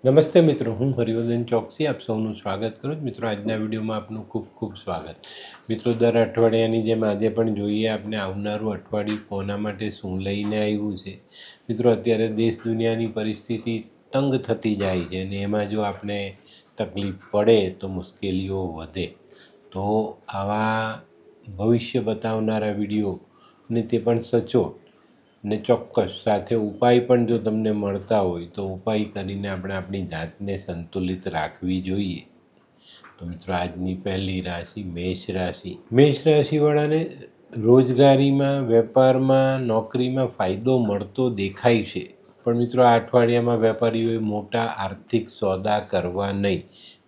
નમસ્તે મિત્રો, હું હરિવર્ધન ચોકસી આપ સૌનું સ્વાગત કરું છું. મિત્રો, આજના વિડીયોમાં આપનું ખૂબ ખૂબ સ્વાગત. મિત્રો, દર અઠવાડિયાની જેમ આજે પણ જોઈએ આપણે આવનારું અઠવાડિયું કોના માટે શું લઈને આવ્યું છે. મિત્રો, અત્યારે દેશ દુનિયાની પરિસ્થિતિ તંગ થતી જાય છે અને એમાં જો આપણે તકલીફ પડે તો મુશ્કેલીઓ વધે. તો આવા ભવિષ્ય બતાવનારા વિડીયો ને તે પણ સચોટ ને ચોક્કસ સાથે ઉપાય પણ જો તમને મળતા હોય તો ઉપાય કરીને આપણે આપણી જાતને સંતુલિત રાખવી જોઈએ. તો મિત્રો, આજની પહેલી રાશિ મેષ રાશિ. મેષ રાશિવાળાને રોજગારીમાં, વેપારમાં, નોકરીમાં ફાયદો મળતો દેખાય છે. પણ મિત્રો, આ અઠવાડિયામાં વેપારીઓએ મોટા આર્થિક સોદા કરવા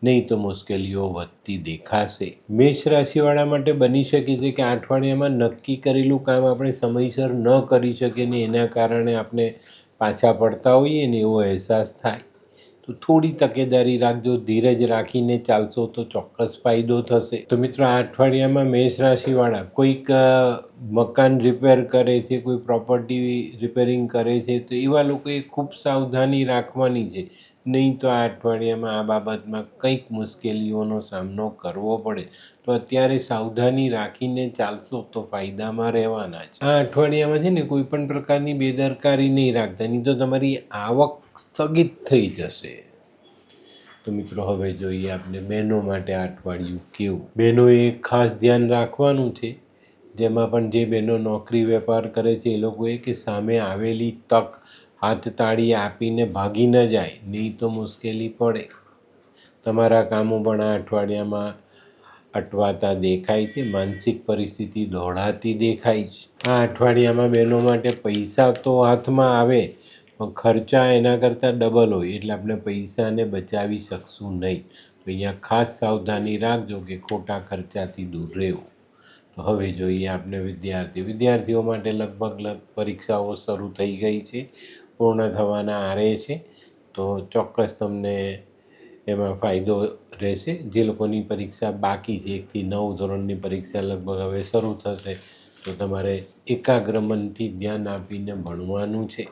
નહીં તો મુશ્કેલીઓ વધતી દેખાશે. મેષ રાશિવાળા માટે બની શકે છે કે આ અઠવાડિયામાં નક્કી કરેલું કામ આપણે સમયસર ન કરી શકીએ ને એના કારણે આપણે પાછા પડતા હોઈએ ને એવો અહેસાસ થાય. તો થોડી તકેદારી રાખજો, ધીરજ રાખીને ચાલશો તો ચોક્કસ ફાયદો થશે. તો મિત્રો, આ અઠવાડિયામાં મેષ રાશિવાળા કોઈક મકાન રિપેર કરે છે, કોઈ પ્રોપર્ટી રિપેરિંગ કરે છે, તો એવા લોકોએ ખૂબ સાવધાની રાખવાની છે. નહીં તો આ અઠવાડિયામાં આ બાબતમાં કંઈક મુશ્કેલીઓનો સામનો કરવો પડે. તો અત્યારે સાવધાની રાખીને ચાલશો તો ફાયદામાં રહેવાના છે. આ અઠવાડિયામાં છે ને કોઈ પણ પ્રકારની બેદરકારી નહીં રાખતા, નહીં તો તમારી આવક સ્થગિત થઈ જશે. તો મિત્રો, હવે જોઈએ આપણે બહેનો માટે આ અઠવાડિયું કેવું. બહેનોએ ખાસ ધ્યાન રાખવાનું છે. જેમાં પણ જે બહેનો નોકરી વેપાર કરે છે એ લોકોએ કે સામે આવેલી તક હાથ તાળી આપીને ભાગી ન જાય, નહીં તો મુશ્કેલી પડે. તમારા કામો પણ આ અઠવાડિયામાં અટવાતા દેખાય છે. માનસિક પરિસ્થિતિ દોડાતી દેખાય છે. આ અઠવાડિયામાં બહેનો માટે પૈસા તો હાથમાં આવે પણ ખર્ચા એના કરતાં ડબલ હોય, એટલે આપણે પૈસાને બચાવી શકશું નહીં. તો અહીંયા ખાસ સાવધાની રાખજો કે ખોટા ખર્ચાથી દૂર રહેવું. તો હવે જોઈએ આપણે વિદ્યાર્થીઓ માટે લગભગ પરીક્ષાઓ શરૂ થઈ ગઈ છે, પૂર્ણ થવાના આરે છે. તો ચોક્કસ તમને એમાં ફાયદો રહેશે. જે લોકોની પરીક્ષા બાકી છે, 1 થી 9 ધોરણની પરીક્ષા લગભગ હવે શરૂ થશે, તો તમારે એકાગ્ર મનથી ધ્યાન આપીને ભણવાનું છે.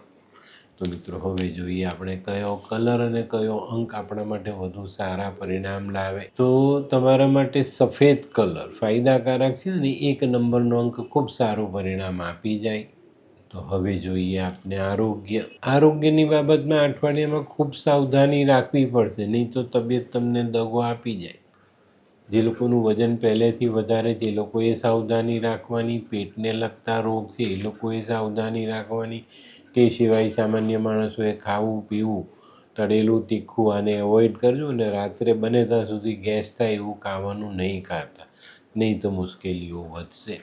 તો મિત્રો, હવે જોઈએ આપણે કયો કલર અને કયો અંક આપણા માટે વધુ સારા પરિણામ લાવે. તો તમારા માટે સફેદ કલર ફાયદાકારક છે અને 1 નંબરનો અંક ખૂબ સારું પરિણામ આપી જાય. તો હવે જોઈએ આપણે આરોગ્યની બાબતમાં અઠવાડિયામાં ખૂબ સાવધાની રાખવી પડશે, નહીં તો તબિયત તમને દગો આપી જાય. જે લોકોનું વજન પહેલેથી વધારે છે એ લોકોએ સાવધાની રાખવાની. પેટને લગતા રોગ છે એ લોકોએ સાવધાની રાખવાની. તે સિવાય સામાન્ય માણસોએ ખાવું પીવું, તળેલું તીખું આને એવોઇડ કરજો અને રાત્રે બને ત્યાં સુધી ગેસ થાય એવું ખાવાનું નહીં ખાતા, નહીં તો મુશ્કેલીઓ વધશે.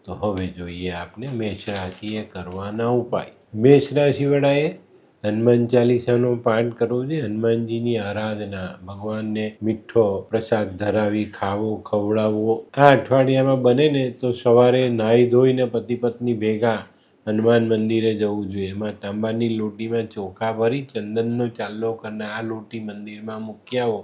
તો હવે જોઈએ આપણે મેષ રાશિએ કરવાના ઉપાય. મેષ રાશિવાળાએ હનુમાન ચાલીસાનો પાઠ કરવો છે. હનુમાનજીની આરાધના, ભગવાનને મીઠો પ્રસાદ ધરાવી ખવડાવવો. આ અઠવાડિયામાં બને ને તો સવારે નાહી ધોઈને પતિ પત્ની ભેગા હનુમાન મંદિરે જવું જોઈએ. એમાં તાંબાની લોટીમાં ચોખા ભરી ચંદનનો ચાલ્લો કરીને આ લોટી મંદિરમાં મૂકી આવો,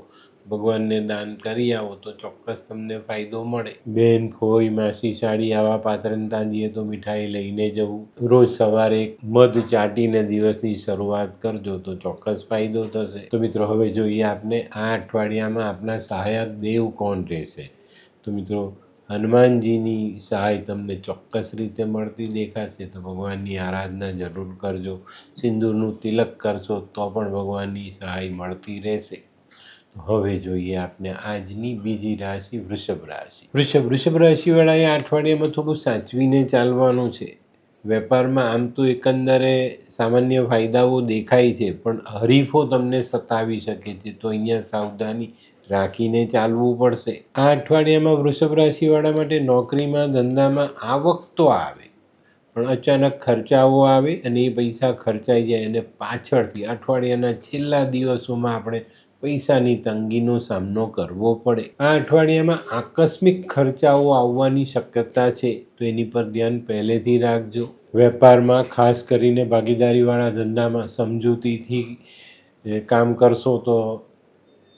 ભગવાનને દાન કરી આવો તો ચોક્કસ તમને ફાયદો મળે. બેન, ફોઈ, માસી, સાડી આવા પાત્રને ત્યાં જઈએ તો મીઠાઈ લઈને જવું. રોજ સવારે મધ ચાટીને દિવસની શરૂઆત કરજો તો ચોક્કસ ફાયદો થશે. તો મિત્રો, હવે જોઈએ આપણે આ અઠવાડિયામાં આપના સહાયક દેવ કોણ રહેશે. તો મિત્રો, હનુમાનજીની સહાય તમને ચોક્કસ રીતે મળતી દેખાશે. તો ભગવાનની આરાધના જરૂર કરજો. સિંદૂરનું તિલક કરશો તો પણ ભગવાનની સહાય મળતી રહેશે. હવે જોઈએ આપણે આજની બીજી રાશિ વૃષભ રાશિ. વૃષભ રાશિવાળાએ આ અઠવાડિયામાં થોડું સાચવીને ચાલવાનું છે. વેપારમાં આમ તો એકંદરે સામાન્ય ફાયદાઓ દેખાય છે, પણ હરીફો તમને સતાવી શકે છે. તો અહીંયા સાવધાની રાખીને ચાલવું પડશે. આ અઠવાડિયામાં વૃષભ રાશિવાળા માટે નોકરીમાં, ધંધામાં આવક તો આવે પણ અચાનક ખર્ચાઓ આવે અને એ પૈસા ખર્ચાઈ જાય અને પાછળથી અઠવાડિયાના છેલ્લા દિવસોમાં આપણે પૈસાની તંગીનો સામનો કરવો પડે. આ અઠવાડિયામાં આકસ્મિક ખર્ચાઓ આવવાની શક્યતા છે, તો એની પર ધ્યાન પહેલેથી રાખજો. વેપારમાં, ખાસ કરીને ભાગીદારીવાળા ધંધામાં સમજૂતીથી કામ કરશો તો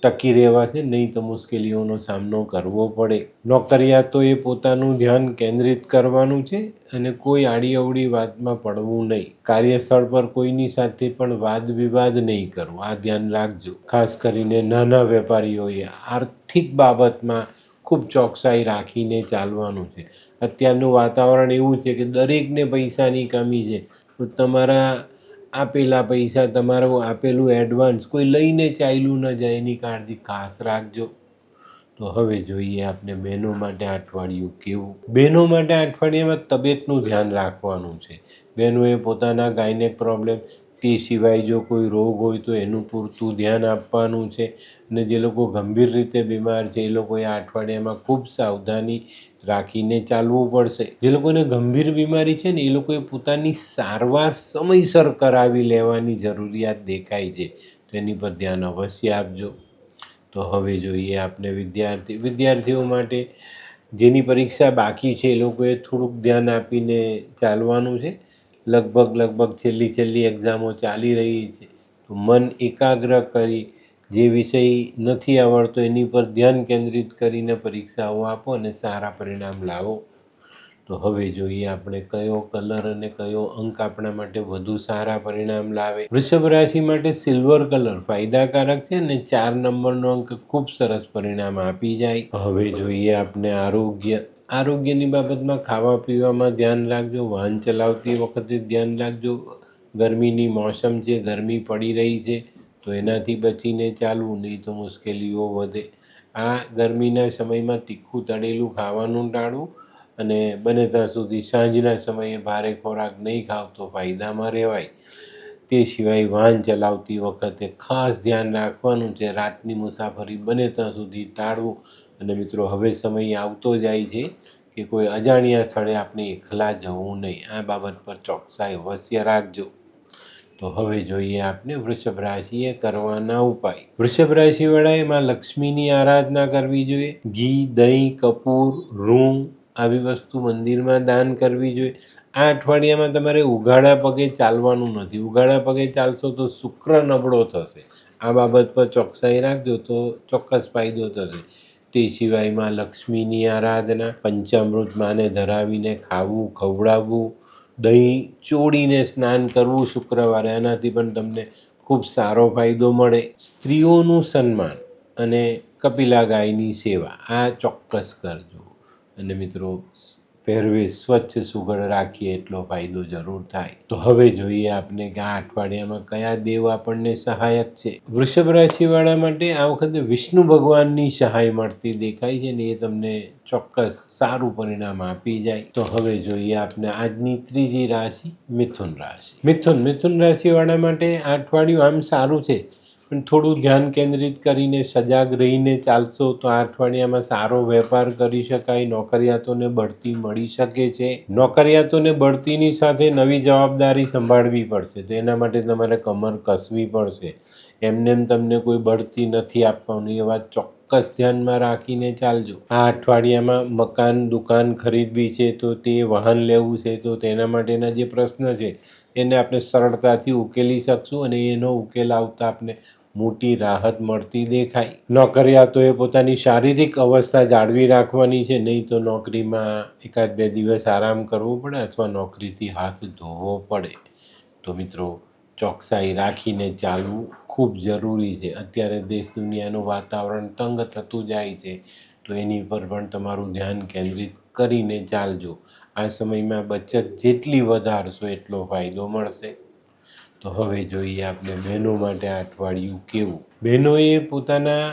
ટકી રહેવા છે, નહીં તો મુશ્કેલીઓનો સામનો કરવો પડે. નોકરિયાતોએ પોતાનું ધ્યાન કેન્દ્રિત કરવાનું છે અને કોઈ આડીઅવળી વાતમાં પડવું નહીં. કાર્યસ્થળ પર કોઈની સાથે પણ વાદ વિવાદ નહીં કરવો, આ ધ્યાન રાખજો. ખાસ કરીને નાના વેપારીઓએ આર્થિક બાબતમાં ખૂબ ચોકસાઈ રાખીને ચાલવાનું છે. અત્યારનું વાતાવરણ એવું છે કે દરેકને પૈસાની કમી છે, તો તમારા આપેલા પૈસા, તમારું આપેલું એડવાન્સ કોઈ લઈને ચાલ્યું ન જાય, એની કાળજી ખાસ રાખજો. તો હવે જોઈએ આપણે બહેનો માટે અઠવાડિયું કેવું. બહેનો માટે અઠવાડિયામાં તબિયતનું ધ્યાન રાખવાનું છે. બહેનોએ પોતાના ગાયનેક પ્રોબ્લેમ, તે સિવાય જો કોઈ રોગ હોય તો એનું પૂરતું ધ્યાન આપવાનું છે. અને જે લોકો ગંભીર રીતે બીમાર છે એ લોકોએ આ અઠવાડિયામાં ખૂબ સાવધાની રાખીને ચાલવું પડશે. જે લોકોને ગંભીર બીમારી છે ને એ લોકોએ પોતાની સારવાર સમયસર કરાવી લેવાની જરૂરિયાત દેખાય છે, તો એની પર ધ્યાન અવશ્ય આપજો. તો હવે જોઈએ આપણે વિદ્યાર્થીઓ માટે જેની પરીક્ષા બાકી છે એ લોકોએ થોડુંક ધ્યાન આપીને ચાલવાનું છે. લગભગ છેલ્લી એક્ઝામો ચાલી રહી છે, તો મન એકાગ્ર કરી જે વિષય નથી આવડતો એની પર ધ્યાન કેન્દ્રિત કરીને પરીક્ષાઓ આપો અને સારા પરિણામ લાવો. તો હવે જોઈએ આપણે કયો કલર અને કયો અંક આપણા માટે વધુ સારા પરિણામ લાવે. વૃષભ રાશિ માટે સિલ્વર કલર ફાયદાકારક છે અને 4 નંબરનો અંક ખૂબ સરસ પરિણામ આપી જાય. હવે જોઈએ આપણે આરોગ્યની બાબતમાં ખાવા પીવામાં ધ્યાન રાખજો. વાહન ચલાવતી વખતે ધ્યાન રાખજો. ગરમીની મોસમ છે, ગરમી પડી રહી છે, તો એનાથી બચીને ચાલવું, નહીં તો મુશ્કેલીઓ વધે. આ ગરમીના સમયમાં તીખું તળેલું ખાવાનું ટાળવું અને બને ત્યાં સુધી સાંજના સમયે ભારે ખોરાક નહીં ખાવ તો ફાયદામાં રહેવાય. તે સિવાય વાહન ચલાવતી વખતે ખાસ ધ્યાન રાખવાનું છે. રાતની મુસાફરી બને ત્યાં સુધી ટાળવું. અને મિત્રો, હવે સમય આવતો જાય છે કે કોઈ અજાણ્યા સ્થળે આપણે એકલા જવું નહીં. આ બાબત પર ચોકસાઈ અવશ્ય રાખજો. તો હવે જોઈએ આપણે વૃષભ રાશિએ કરવાના ઉપાય. વૃષભ રાશિવાળાએ માં લક્ષ્મીની આરાધના કરવી જોઈએ. ઘી, દહીં, કપૂર, રૂં આવી વસ્તુ મંદિરમાં દાન કરવી જોઈએ. આ અઠવાડિયામાં તમારે ઉઘાડા પગે ચાલવાનું નથી. ઉઘાડા પગે ચાલશો તો શુક્ર નબળો થશે. આ બાબત પર ચોકસાઈ રાખજો તો ચોક્કસ ફાયદો થશે. તે સિવાય માં લક્ષ્મીની આરાધના, પંચામૃત માને ધરાવીને ખાવું, ખવડાવવું, દહીં ચોળીને સ્નાન કરવું શુક્રવારે, આનાથી પણ તમને ખૂબ સારો ફાયદો મળે. સ્ત્રીઓનું સન્માન અને કપિલા ગાયની સેવા આ ચોક્કસ કરજો. અને મિત્રો, પહેરવેશ સ્વચ્છ સુઘડ રાખીએ એટલો ફાયદો જરૂર થાય. તો હવે જોઈએ આપણે કે આ અઠવાડિયામાં કયા દેવ આપણને સહાયક છે. વૃષભ રાશિવાળા માટે આ વખતે વિષ્ણુ ભગવાનની સહાય મળતી દેખાય છે ને એ તમને ચોક્કસ સારું પરિણામ આપી જાય. તો હવે જોઈએ આપણે આજની ત્રીજી રાશિ મિથુન રાશિ. મિથુન રાશિવાળા માટે આ અઠવાડિયું આમ સારું છે, પણ થોડું ધ્યાન કેન્દ્રિત કરીને સજાગ રહીને ચાલશો તો આ અઠવાડિયામાં સારો વેપાર કરી શકાય. નોકરિયાતોને બઢતી મળી શકે છે. નોકરિયાતોને બઢતીની સાથે નવી જવાબદારી સંભાળવી પડશે, તો એના માટે તમારે કમર કસવી પડશે. એમને તમને કોઈ બઢતી નથી આપવાની, એ વાત ચોક્કસ ધ્યાનમાં રાખીને ચાલજો. આ અઠવાડિયામાં મકાન, દુકાન ખરીદવી છે, તો તે વાહન લેવું છે, તો તેના માટેના જે પ્રશ્ન છે એને આપણે સરળતાથી ઉકેલી શકશું અને એનો ઉકેલ આવતા આપણે મોટી રાહત મળતી દેખાય. નોકરિયાતોએ પોતાની શારીરિક અવસ્થા જાળવી રાખવાની છે, નહીં તો નોકરીમાં 1-2 દિવસ આરામ કરવો પડે અથવા નોકરીથી હાથ ધોવો પડે. તો મિત્રો, ચોકસાઈ રાખીને ચાલવું ખૂબ જરૂરી છે. અત્યારે દેશ દુનિયાનું વાતાવરણ તંગ થતું જાય છે, તો એની પર પણ તમારું ધ્યાન કેન્દ્રિત કરીને ચાલજો. આ સમયમાં બચત જેટલી વધારશો એટલો ફાયદો મળશે. તો હવે જોઈએ આપણે બહેનો માટે આ અઠવાડિયું કેવું. બહેનોએ પોતાના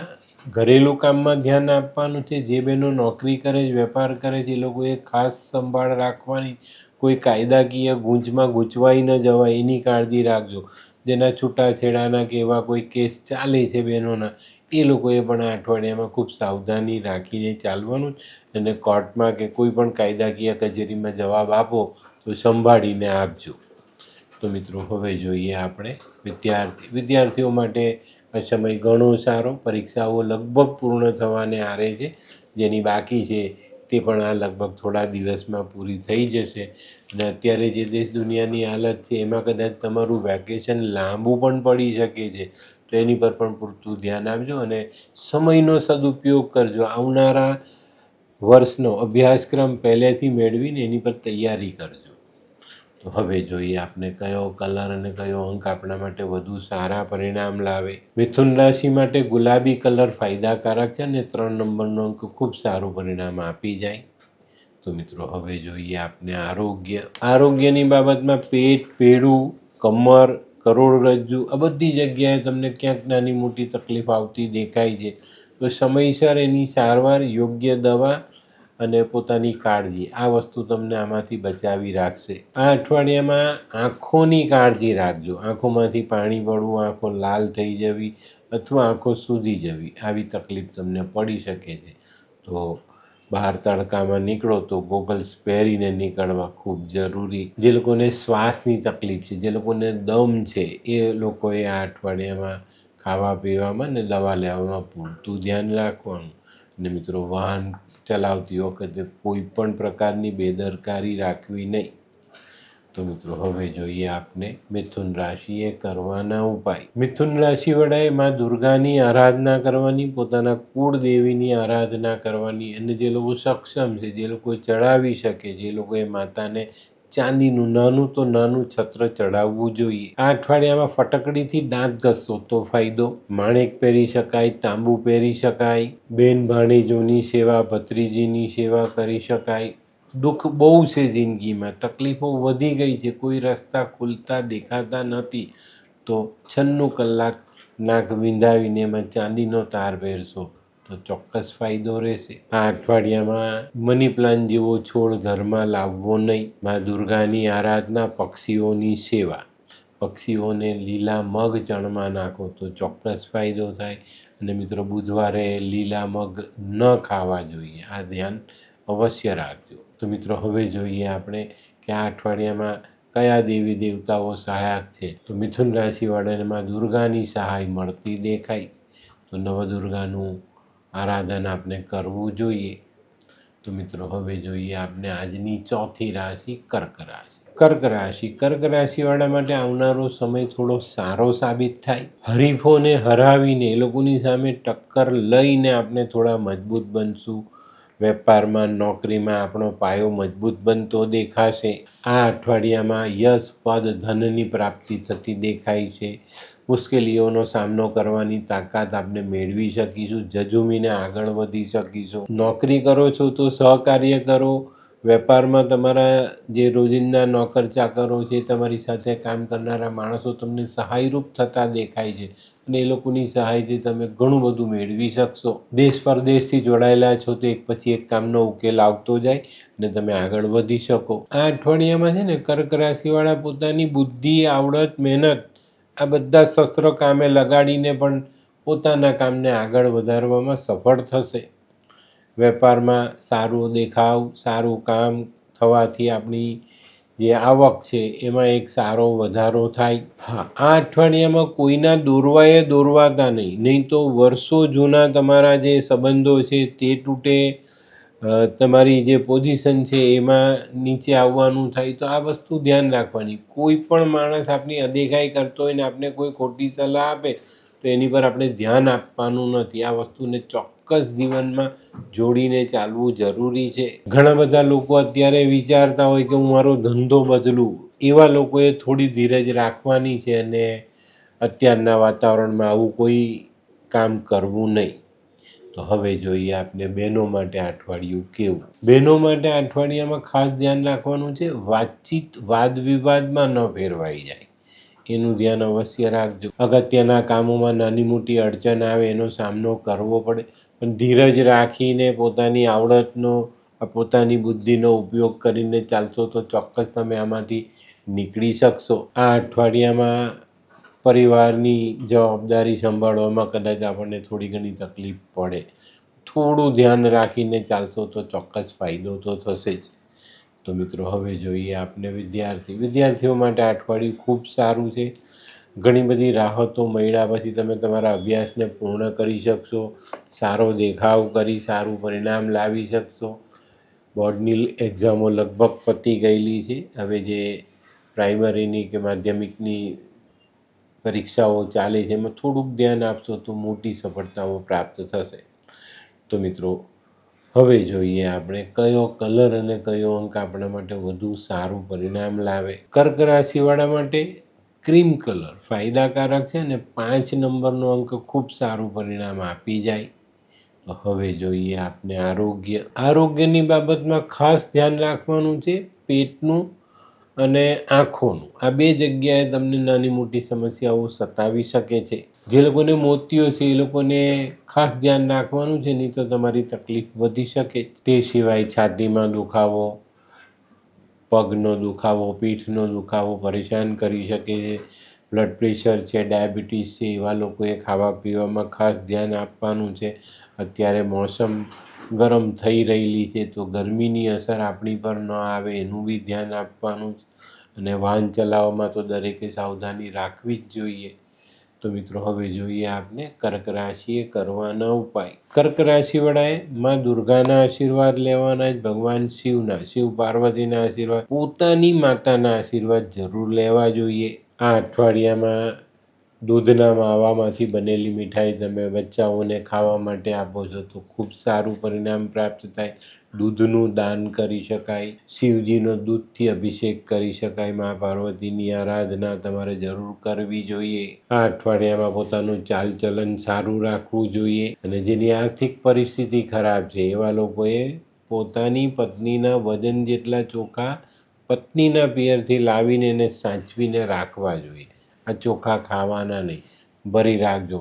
ઘરેલું કામમાં ધ્યાન આપવાનું છે. જે બહેનો નોકરી કરે છે, વેપાર કરે છે, એ લોકોએ ખાસ સંભાળ રાખવાની. કોઈ કાયદાકીય ગૂંચમાં ગૂંચવાઈ ન જવાય એની કાળજી રાખજો. જેના છૂટાછેડાના કે એવા કોઈ કેસ ચાલે છે બહેનોના, એ લોકોએ પણ આ અઠવાડિયામાં ખૂબ સાવધાની રાખીને ચાલવાનું. અને કોર્ટમાં કે કોઈ પણ કાયદાકીય કચેરીમાં જવાબ આપો તો સંભાળીને આપજો. તો મિત્રો, હવે જોઈએ આપણે વિદ્યાર્થીઓ માટે આ સમય ઘણો સારો. પરીક્ષાઓ લગભગ પૂર્ણ થવાને આરે છે. જેની બાકી છે તે પણ આ લગભગ થોડા દિવસમાં પૂરી થઈ જશે. અને અત્યારે જે દેશ દુનિયાની હાલત છે એમાં કદાચ તમારું વેકેશન લાંબુ પણ પડી શકે છે. તો તો એની પર પણ પૂરતું ધ્યાન આપજો અને સમયનો સદુપયોગ કરજો. આવનારા વર્ષનો અભ્યાસક્રમ પહેલેથી મેળવીને એની પર તૈયારી કરજો. તો હવે જોઈએ આપણે કયો કલર અને કયો અંક આપણા માટે વધુ સારા પરિણામ લાવે. મિથુન રાશિ માટે ગુલાબી કલર ફાયદાકારક છે અને 3 નંબરનો અંક ખૂબ સારું પરિણામ આપી જાય. તો મિત્રો હવે જોઈએ આપણે આરોગ્યની બાબતમાં પેટ, પેડું, કમર, કરોડરજ્જુ આ બધી જગ્યાએ તમને ક્યાંક નાની મોટી તકલીફ આવતી દેખાય છે. તો સમયસર એની સારવાર, યોગ્ય દવા અને પોતાની કાળજી આ વસ્તુ તમને આમાંથી બચાવી રાખશે. આ અઠવાડિયામાં આંખોની કાળજી રાખજો. આંખોમાંથી પાણી પડવું, આંખો લાલ થઈ જવી અથવા આંખો સૂજી જવી આવી તકલીફ તમને પડી શકે છે. તો બહાર તડકામાં નીકળો તો ગોગલ્સ પહેરીને નીકળવા ખૂબ જરૂરી. જે લોકોને શ્વાસની તકલીફ છે, જે લોકોને દમ છે, એ લોકોએ આ અઠવાડિયામાં ખાવા પીવામાં ને દવા લેવામાં પૂરતું ધ્યાન રાખવાનું. અને મિત્રો, વાહન ચલાવતી વખતે કોઈ પણ પ્રકારની બેદરકારી રાખવી નહીં. તો મિત્રો હવે જોઈએ આપણે મિથુન રાશિએ કરવાના ઉપાય. મિથુન રાશિવાળાએ માં દુર્ગાની આરાધના કરવાની, પોતાના કુળદેવીની આરાધના કરવાની અને જે લોકો સક્ષમ છે, જે લોકો ચડાવી શકે, જે લોકોએ માતાને ચાંદીનું નાનું છત્ર ચડાવવું જોઈએ. આ અઠવાડિયામાં ફટકડીથી દાંત ઘસશો તો ફાયદો. માણેક પહેરી શકાય, તાંબુ પહેરી શકાય, બેન ભાણેજોની સેવા, ભત્રીજીની સેવા કરી શકાય. દુઃખ બહુ છે જિંદગીમાં, તકલીફો વધી ગઈ છે, કોઈ રસ્તા ખુલતા દેખાતા નથી. તો 96 કલાક નાક વિંધાવીને એમાં ચાંદીનો તાર પહેરશો તો ચોક્કસ ફાયદો રહેશે. આ અઠવાડિયામાં મની પ્લાન્ટ જેવો છોડ ઘરમાં લાવવો નહીં. માં દુર્ગાની આરાધના, પક્ષીઓની સેવા, પક્ષીઓને લીલા મગ ચણમાં નાખો તો ચોક્કસ ફાયદો થાય. અને મિત્રો, બુધવારે લીલા મગ ન ખાવા જોઈએ, આ ધ્યાન અવશ્ય રાખજો. તો મિત્રો હવે જોઈએ આપણે કે આ અઠવાડિયામાં કયા દેવી દેવતાઓ સહાયક છે. તો મિથુન રાશિવાળાને માં દુર્ગાની સહાય મળતી દેખાય. તો નવદુર્ગાનું આરાધન આપણે કરવું જોઈએ. તો મિત્રો હવે જોઈએ આપણે આજની ચોથી રાશિ કર્ક રાશિ. કર્ક રાશિવાળા માટે આવનારો સમય થોડો સારો સાબિત થાય. હરીફોને હરાવીને એ લોકોની સામે ટક્કર લઈને આપણે થોડા મજબૂત બનશું. વેપારમાં, નોકરીમાં આપણો પાયો મજબૂત બનતો દેખાશે. આ અઠવાડિયામાં યશ, પદ, ધનની પ્રાપ્તિ થતી દેખાય છે. મુશ્કેલીઓનો સામનો કરવાની તાકાત આપણે મેળવી શકીશું. ઝઝૂમીને આગળ વધી શકીશું. નોકરી કરો છો તો સહકાર્ય કરો. વેપારમાં તમારા જે રોજિંદા નોકર ચાકરો છે, તમારી સાથે કામ કરનારા માણસો તમને સહાયરૂપ થતા દેખાય છે અને એ લોકોની સહાયથી તમે ઘણું બધું મેળવી શકશો. દેશ પરદેશથી જોડાયેલા છો તો એક પછી એક કામનો ઉકેલ આવતો જાય અને તમે આગળ વધી શકો. આ અઠવાડિયામાં છે ને કર્ક રાશિવાળા પોતાની બુદ્ધિ, આવડત, મહેનત આ બધા શસ્ત્ર કામે લગાડીને પણ પોતાના કામને આગળ વધારવામાં સફળ થશે. વેપારમાં સારો દેખાવ, સારું કામ થવાથી આપણી જે આવક છે એમાં એક સારો વધારો થાય. હા, આ અઠવાડિયામાં કોઈના દોરવાતા નહીં તો વર્ષો જૂના તમારા જે સંબંધો છે તે તૂટે, તમારી જે પોઝિશન છે એમાં નીચે આવવાનું થાય. તો આ વસ્તુ ધ્યાન રાખવાની. કોઈ પણ માણસ આપણી અદેખાઈ કરતો હોય ને આપણે કોઈ ખોટી સલાહ આપે તો એની પર આપણે ધ્યાન આપવાનું નથી. આ વસ્તુને ચોક્કસ જીવનમાં જોડીને ચાલવું જરૂરી છે. ઘણા બધા લોકો અત્યારે વિચારતા હોય કે હું મારો ધંધો બદલું. એવા લોકોએ થોડી ધીરજ રાખવાની છે અને અત્યારના વાતાવરણમાં આવું કોઈ કામ કરવું નહીં. તો હવે જોઈએ આપણે બહેનો માટે અઠવાડિયું કેવું. બહેનો માટે અઠવાડિયામાં ખાસ ધ્યાન રાખવાનું છે, વાતચીત વાદ વિવાદમાં ન ફેરવાઈ જાય એનું ધ્યાન અવશ્ય રાખજો. અગત્યના કામોમાં નાની મોટી અડચણ આવે એનો સામનો કરવો પડે, પણ ધીરજ રાખીને પોતાની આવડતનો, પોતાની બુદ્ધિનો ઉપયોગ કરીને ચાલશો તો ચોક્કસ તમે આમાંથી નીકળી શકશો. આ અઠવાડિયામાં પરિવારની જવાબદારી સંભાળવામાં કદાચ આપણને થોડી ઘણી તકલીફ પડે. થોડું ધ્યાન રાખીને ચાલશો તો ચોક્કસ ફાયદો તો થશે જ. તો મિત્રો હવે જોઈએ આપણે વિદ્યાર્થીઓ માટે અઠવાડિયું ખૂબ સારું છે. ઘણી બધી રાહતો મળ્યા પછી તમે તમારા અભ્યાસને પૂર્ણ કરી શકશો. સારો દેખાવ કરી સારું પરિણામ લાવી શકશો. બોર્ડની એક્ઝામો લગભગ પતી ગયેલી છે. હવે જે પ્રાઇમરીની કે માધ્યમિકની પરીક્ષાઓ ચાલે છે એમાં થોડુંક ધ્યાન આપશો તો મોટી સફળતાઓ પ્રાપ્ત થશે. તો મિત્રો હવે જોઈએ આપણે કયો કલર અને કયો અંક આપણા માટે વધુ સારું પરિણામ લાવે. કર્ક રાશિવાળા માટે ક્રીમ કલર ફાયદાકારક છે અને 5 નંબરનો અંક ખૂબ સારું પરિણામ આપી જાય. તો હવે જોઈએ આપણે આરોગ્યની બાબતમાં ખાસ ધ્યાન રાખવાનું છે. પેટનું અને આંખોનું આ 2 જગ્યાએ તમને નાની મોટી સમસ્યાઓ સતાવી શકે છે. જે લોકોને મોતિયો છે એ લોકોને ખાસ ધ્યાન રાખવાનું છે, નહીં તો તમારી તકલીફ વધી શકે. તે સિવાય છાતીમાં દુખાવો, પગનો દુખાવો, પીઠનો દુખાવો પરેશાન કરી શકે છે. બ્લડ પ્રેશર છે, ડાયાબિટીસ છે, એવા લોકોએ ખાવા પીવામાં ખાસ ધ્યાન આપવાનું છે. અત્યારે મોસમ ગરમ થઈ રહેલી છે તો ગરમીની અસર આપણી પર ન આવે એનું બી ધ્યાન આપવાનું છે. અને વાહન ચલાવવામાં તો દરેકે સાવધાની રાખવી જ જોઈએ. તો મિત્રો હવે જોઈએ આપણે કર્ક રાશિએ કરવાના ઉપાય. કર્ક રાશિવાળાએ માં દુર્ગાના આશીર્વાદ લેવાના જ, ભગવાન શિવ પાર્વતીના આશીર્વાદ, પોતાની માતાના આશીર્વાદ જરૂર લેવા જોઈએ. આ અઠવાડિયામાં દૂધના માવામાંથી બનેલી મીઠાઈ તમે બચ્ચાઓને ખાવા માટે આપો છો તો ખૂબ સારું પરિણામ પ્રાપ્ત થાય. દૂધનું દાન કરી શકાય, શિવજીનો દૂધથી અભિષેક કરી શકાય. મા પાર્વતીની આરાધના તમારે જરૂર કરવી જોઈએ. આ અઠવાડિયામાં પોતાનું ચાલચલન સારું રાખવું જોઈએ. અને જેની આર્થિક પરિસ્થિતિ ખરાબ છે એવા લોકોએ પોતાની પત્નીના વજન જેટલા ચોખા પત્નીના પિયરથી લાવીને એને સાચવીને રાખવા જોઈએ. આ ચોખા ખાવાના નહીં, ભરી રાખજો.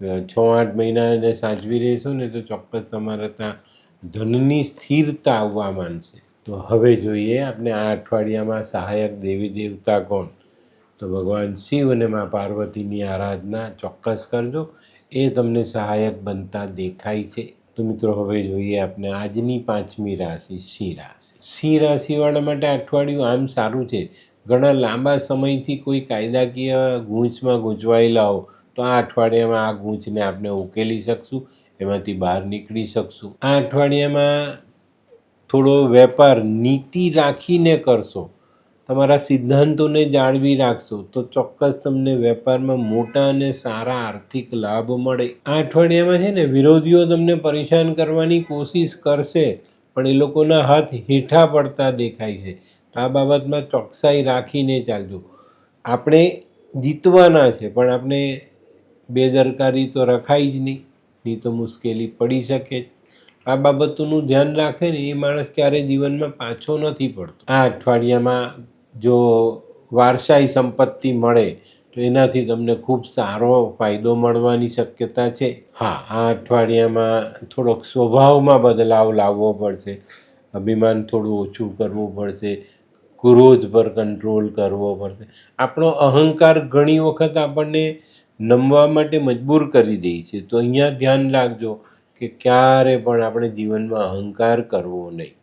6-8 મહિના એને સાચવી રહેશો ને તો ચોક્કસ તમારે ત્યાં ધનની સ્થિરતા આવવા માંડશે. તો હવે જોઈએ આપણે આ અઠવાડિયામાં સહાયક દેવી દેવતા કોણ? તો ભગવાન શિવ અને મા પાર્વતીની આરાધના ચોક્કસ કરજો, એ તમને સહાયક બનતા દેખાય છે. તો મિત્રો હવે જોઈએ આપણે આજની 5મી રાશિ સિંહ રાશિ. સિંહ રાશિવાળા માટે અઠવાડિયું આમ સારું છે. ઘણા લાંબા સમયથી કોઈ કાયદાકીય ગૂંચમાં ગૂંચવાયેલા હો તો આ અઠવાડિયામાં આ ગૂંચને આપણે ઉકેલી શકશું, એમાંથી બહાર નીકળી શકશું. આ અઠવાડિયામાં થોડો વેપાર નીતિ રાખીને કરશો, તમારા સિદ્ધાંતોને જાળવી રાખશો તો ચોક્કસ તમને વેપારમાં મોટા અને સારા આર્થિક લાભ મળે. આ અઠવાડિયામાં છે ને વિરોધીઓ તમને પરેશાન કરવાની કોશિશ કરશે પણ એ લોકોના હાથ હેઠા પડતા દેખાય છે. આ બાબતમાં ચોકસાઈ રાખીને ચાલજો. આપણે જીતવાના છે પણ આપણે બેદરકારી તો રખાય જ નહીં તો મુશ્કેલી પડી શકે. આ બાબતોનું ધ્યાન રાખે ને એ માણસ ક્યારેય જીવનમાં પાછો નથી પડતો. આ અઠવાડિયામાં જો વારસાઈ સંપત્તિ મળે તો એનાથી તમને ખૂબ સારો ફાયદો મળવાની શક્યતા છે. હા, આ અઠવાડિયામાં થોડોક સ્વભાવમાં બદલાવ લાવવો પડશે. અભિમાન થોડું ઓછું કરવું પડશે, ક્રોધ પર કંટ્રોલ કરવો પડશે. આપણો અહંકાર ઘણી વખત આપણને નમવા માટે મજબૂર કરી દે છે. તો અહીંયા ધ્યાન રાખજો કે ક્યારે પણ આપણે જીવનમાં અહંકાર કરવો નહીં.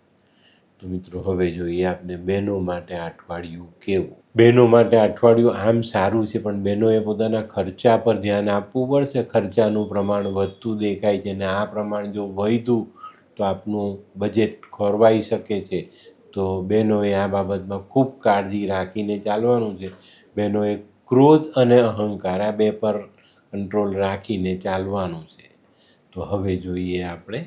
તો મિત્રો હવે જોઈએ આપણે બહેનો માટે અઠવાડિયું કેવું. બહેનો માટે અઠવાડિયું આમ સારું છે પણ બહેનોએ પોતાના ખર્ચા પર ધ્યાન આપવું પડશે. ખર્ચાનું પ્રમાણ વધતું દેખાય છે અને આ પ્રમાણ જો વધ્યું તો આપનું બજેટ ખોરવાઈ શકે છે. તો બહેનોએ આ બાબતમાં ખૂબ કાળજી રાખીને ચાલવાનું છે. બહેનોએ ક્રોધ અને અહંકાર આ 2 પર કંટ્રોલ રાખીને ચાલવાનું છે. તો હવે જોઈએ આપણે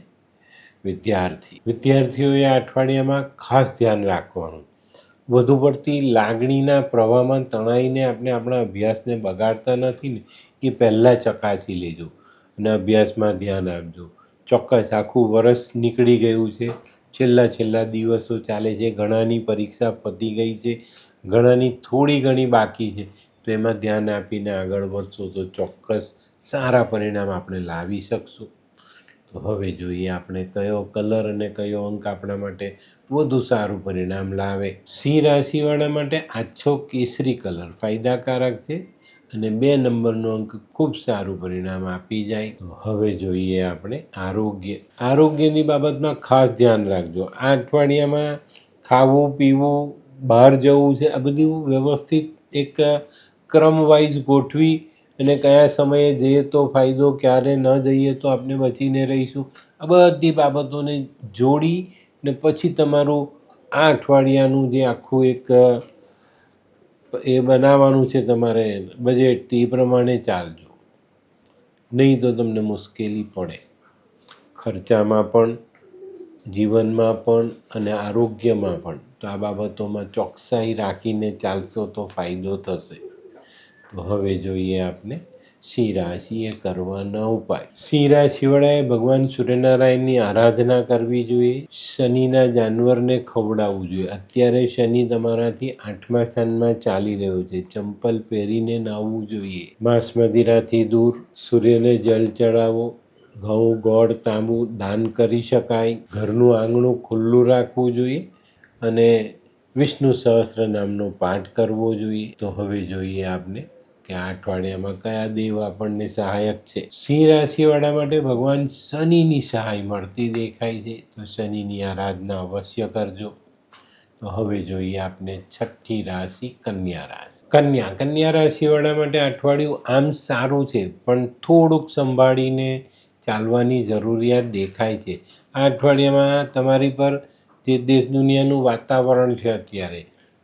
વિદ્યાર્થીઓએ આ અઠવાડિયામાં ખાસ ધ્યાન રાખવાનું. વધુ પડતી લાગણીના પ્રવાહમાં તણાઈને આપણે આપણા અભ્યાસને બગાડતા નથી ને એ પહેલાં ચકાસી લેજો અને અભ્યાસમાં ધ્યાન આપજો. ચોક્કસ આખું વરસ નીકળી ગયું છે, છેલ્લા દિવસો ચાલે છે. ઘણાની પરીક્ષા પતી ગઈ છે, ઘણાની થોડી ઘણી બાકી છે. તો એમાં ધ્યાન આપીને આગળ વધશો તો ચોક્કસ સારા પરિણામ આપણે લાવી શકશું. તો હવે જોઈએ આપણે કયો કલર અને કયો અંક આપણા માટે વધુ સારું પરિણામ લાવે. સિંહ રાશિવાળા માટે આછો કેસરી કલર ફાયદાકારક છે અને 2 નંબરનો અંક ખૂબ સારું પરિણામ આપી જાય. તો હવે જોઈએ આપણે આરોગ્યની બાબતમાં ખાસ ધ્યાન રાખજો. આ અઠવાડિયામાં ખાવું પીવું, બહાર જવું છે, આ બધું વ્યવસ્થિત એક ક્રમ વાઇઝ ગોઠવી અને કયા સમયે જઈએ તો ફાયદો, ક્યારે ન જઈએ તો આપણે બચીને રહીશું, આ બધી બાબતોને જોડી ને પછી તમારું આ અઠવાડિયાનું જે આખું એક એ બનાવવાનું છે તમારે બજેટ, એ પ્રમાણે ચાલજો, નહીં તો તમને મુશ્કેલી પડે ખર્ચામાં પણ, જીવનમાં પણ અને આરોગ્યમાં પણ. તો આ બાબતોમાં ચોકસાઈ રાખીને ચાલશો તો ફાયદો થશે. તો હવે જોઈએ આપણે સિંહ રાશિએ કરવાના ઉપાય. સિંહ રાશિવાળાએ ભગવાન સૂર્યનારાયણની આરાધના કરવી જોઈએ. શનિના જાનવરને ખવડાવવું જોઈએ. અત્યારે શનિ તમારાથી 8મા સ્થાનમાં ચાલી રહ્યો છે. ચંપલ પહેરીને નાહવું જોઈએ. માંસ મદિરાથી દૂર. સૂર્યને જલ ચડાવો. ઘઉં, ગોળ, તાંબુ દાન કરી શકાય. ઘરનું આંગણું ખુલ્લું રાખવું જોઈએ અને વિષ્ણુ સહસ્ત્ર નામનો પાઠ કરવો જોઈએ. તો હવે જોઈએ આપણે કે આ અઠવાડિયામાં કયા દેવ આપણને સહાયક છે. સિંહ રાશિવાળા માટે ભગવાન શનિની સહાય મળતી દેખાય છે. તો શનિની આરાધના અવશ્ય કરજો. તો હવે જોઈએ આપણે છઠ્ઠી રાશિ કન્યા રાશિ. કન્યા રાશિવાળા માટે અઠવાડિયું આમ સારું છે, પણ થોડુંક સંભાળીને ચાલવાની જરૂરિયાત દેખાય છે. આ અઠવાડિયામાં તમારી પર જે દેશ દુનિયાનું વાતાવરણ છે, અત્યારે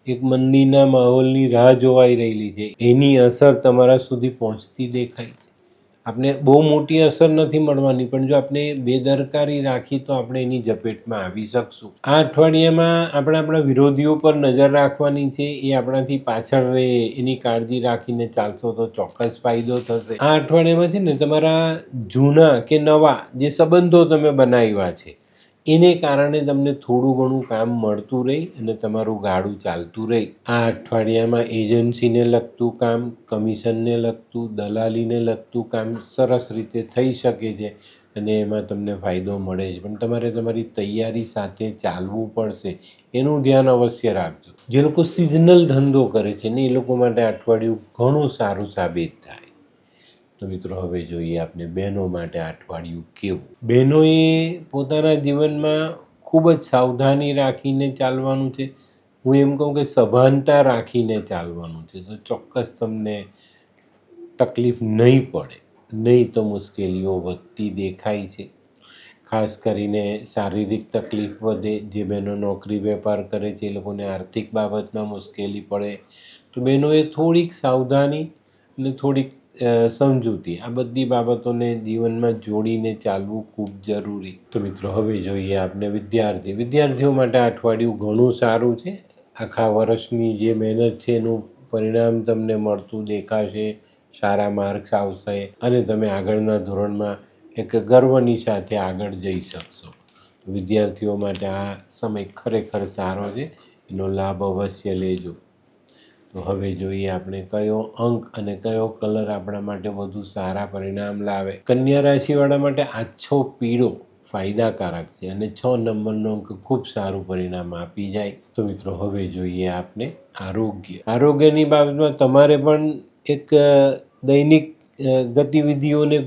એક મંદીના માહોલની રાહ જોવાઈ રહેલી છે, એની અસર તમારા સુધી પહોંચતી દેખાય છે. આપણે બહુ મોટી અસર નથી મળવાની, પણ જો આપણે બેદરકારી રાખી તો આપણે એની ઝપેટમાં આવી શકશું. આ અઠવાડિયામાં આપણે આપણા વિરોધીઓ પર નજર રાખવાની છે. એ આપણાથી પાછળ રહે એની કાળજી રાખીને ચાલશો તો ચોક્કસ ફાયદો થશે. આ અઠવાડિયામાં છે ને તમારા જૂના કે નવા જે સંબંધો તમે બનાવ્યા છે એને કારણે તમને થોડું ઘણું કામ મળતું રહે અને તમારું ગાડું ચાલતું રહે. આ અઠવાડિયામાં એજન્સીને લગતું કામ, કમિશનને લગતું, દલાલીને લગતું કામ સરસ રીતે થઈ શકે છે અને એમાં તમને ફાયદો મળે છે. પણ તમારે તમારી તૈયારી સાથે ચાલવું પડશે, એનું ધ્યાન અવશ્ય રાખજો. જે લોકો સિઝનલ ધંધો કરે છે ને એ લોકો માટે અઠવાડિયું ઘણું સારું સાબિત થાય. તો મિત્રો હવે જોઈએ આપણે બહેનો માટે અઠવાડિયું કેવું. બહેનોએ પોતાના જીવનમાં ખૂબ જ સાવધાની રાખીને ચાલવાનું છે. હું એમ કહું કે સભાનતા રાખીને ચાલવાનું છે. તો ચોક્કસ તમને તકલીફ નહીં પડે, નહીં તો મુશ્કેલીઓ વધતી દેખાય છે. ખાસ કરીને શારીરિક તકલીફ વધે. જે બહેનો નોકરી વેપાર કરે છે એ લોકોને આર્થિક બાબતમાં મુશ્કેલી પડે. તો બહેનોએ થોડીક સાવધાની અને થોડીક સમજૂતી, આ બધી બાબતોને જીવનમાં જોડીને ચાલવું ખૂબ જરૂરી. તો મિત્રો હવે જોઈએ આપણે વિદ્યાર્થીઓ માટે અઠવાડિયું ઘણું સારું છે. આખા વર્ષની જે મહેનત છે એનું પરિણામ તમને મળતું દેખાશે. સારા માર્ક્સ આવશે અને તમે આગળના ધોરણમાં એક ગર્વની સાથે આગળ જઈ શકશો. વિદ્યાર્થીઓ માટે આ સમય ખરેખર સારો છે, એનો લાભ અવશ્ય લેજો. તો હવે જોઈએ આપણે કયો અંક અને કયો કલર આપણા માટે વધુ સારા પરિણામ લાવે. કન્યા રાશિવાળા માટે આછો પીળો ફાયદાકારક છે અને 6 નંબરનો અંક ખૂબ સારું પરિણામ આપી જાય. તો મિત્રો હવે જોઈએ આપણે આરોગ્યની બાબતમાં તમારે પણ એક દૈનિક ગતિવિધિઓને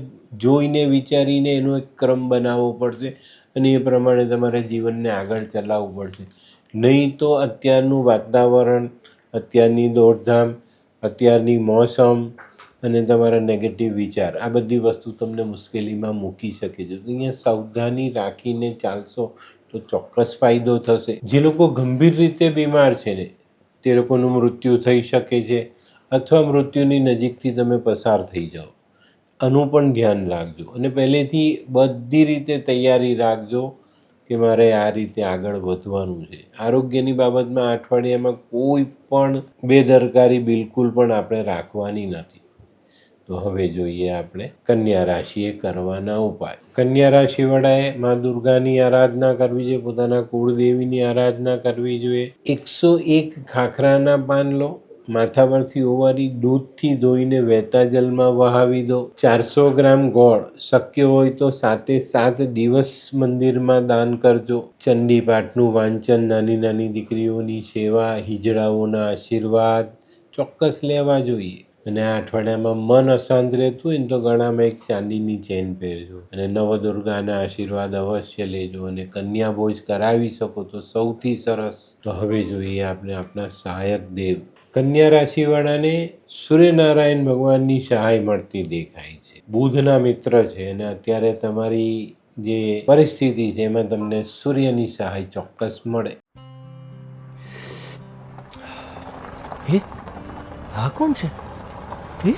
જોઈને વિચારીને એનો એક ક્રમ બનાવવો પડશે અને એ પ્રમાણે તમારે જીવનને આગળ ચલાવવું પડશે. નહીં તો અત્યારનું વાતાવરણ, અત્યારની દોડધામ, અત્યારની મોસમ અને તમારા નેગેટિવ વિચાર, આ બધી વસ્તુ તમને મુશ્કેલીમાં મૂકી શકે છે. તો અહીંયા સાવધાની રાખીને ચાલશો તો ચોક્કસ ફાયદો થશે. જે લોકો ગંભીર રીતે બીમાર છે ને તે લોકોનું મૃત્યુ થઈ શકે છે અથવા મૃત્યુની નજીકથી તમે પસાર થઈ જાઓ. આનું પણ ધ્યાન રાખજો અને પહેલેથી બધી રીતે તૈયારી રાખજો કે મારે આ રીતે આગળ વધવાનું છે. આરોગ્યની બાબતમાં આ અઠવાડિયામાં કોઈ પણ બેદરકારી બિલકુલ પણ આપણે રાખવાની નથી. તો હવે જોઈએ આપણે કન્યા રાશિએ કરવાના ઉપાય. કન્યા રાશિવાળાએ મા દુર્ગાની આરાધના કરવી જોઈએ, પોતાના કુળદેવીની આરાધના કરવી જોઈએ. 101 ખાખરાના પાન લો, માથા પરથી ઓવારી દૂધથી ધોઈને વહેતા જલમાં વહાવી દો. 400 ગ્રામ ગોળ, શક્ય હોય તો 7 દિવસ મંદિરમાં દાન કરજો. ચંડી પાઠનું વાંચન, નાની નાની દીકરીઓની સેવા, હિજડાઓના આશીર્વાદ ચોક્કસ લેવા જોઈએ. અને આ અઠવાડિયામાં મન અશાંત રહેતું હોય ને તો ગળામાં એક ચાંદીની ચેન પહેરજો અને નવદુર્ગાના આશીર્વાદ અવશ્ય લેજો અને કન્યા ભોજ કરાવી શકો તો સૌથી સરસ. તો હવે જોઈએ આપણે આપણા સહાયક દેવ. કન્યા રાશિવાળાને સૂર્યનારાયણ ભગવાનની સહાય મળતી દેખાય છે. બુધના મિત્ર છે અને અત્યારે તમારી જે પરિસ્થિતિ છે એમાં તમને સૂર્યની સહાય ચોક્કસ મળે. આ કોણ છે? એ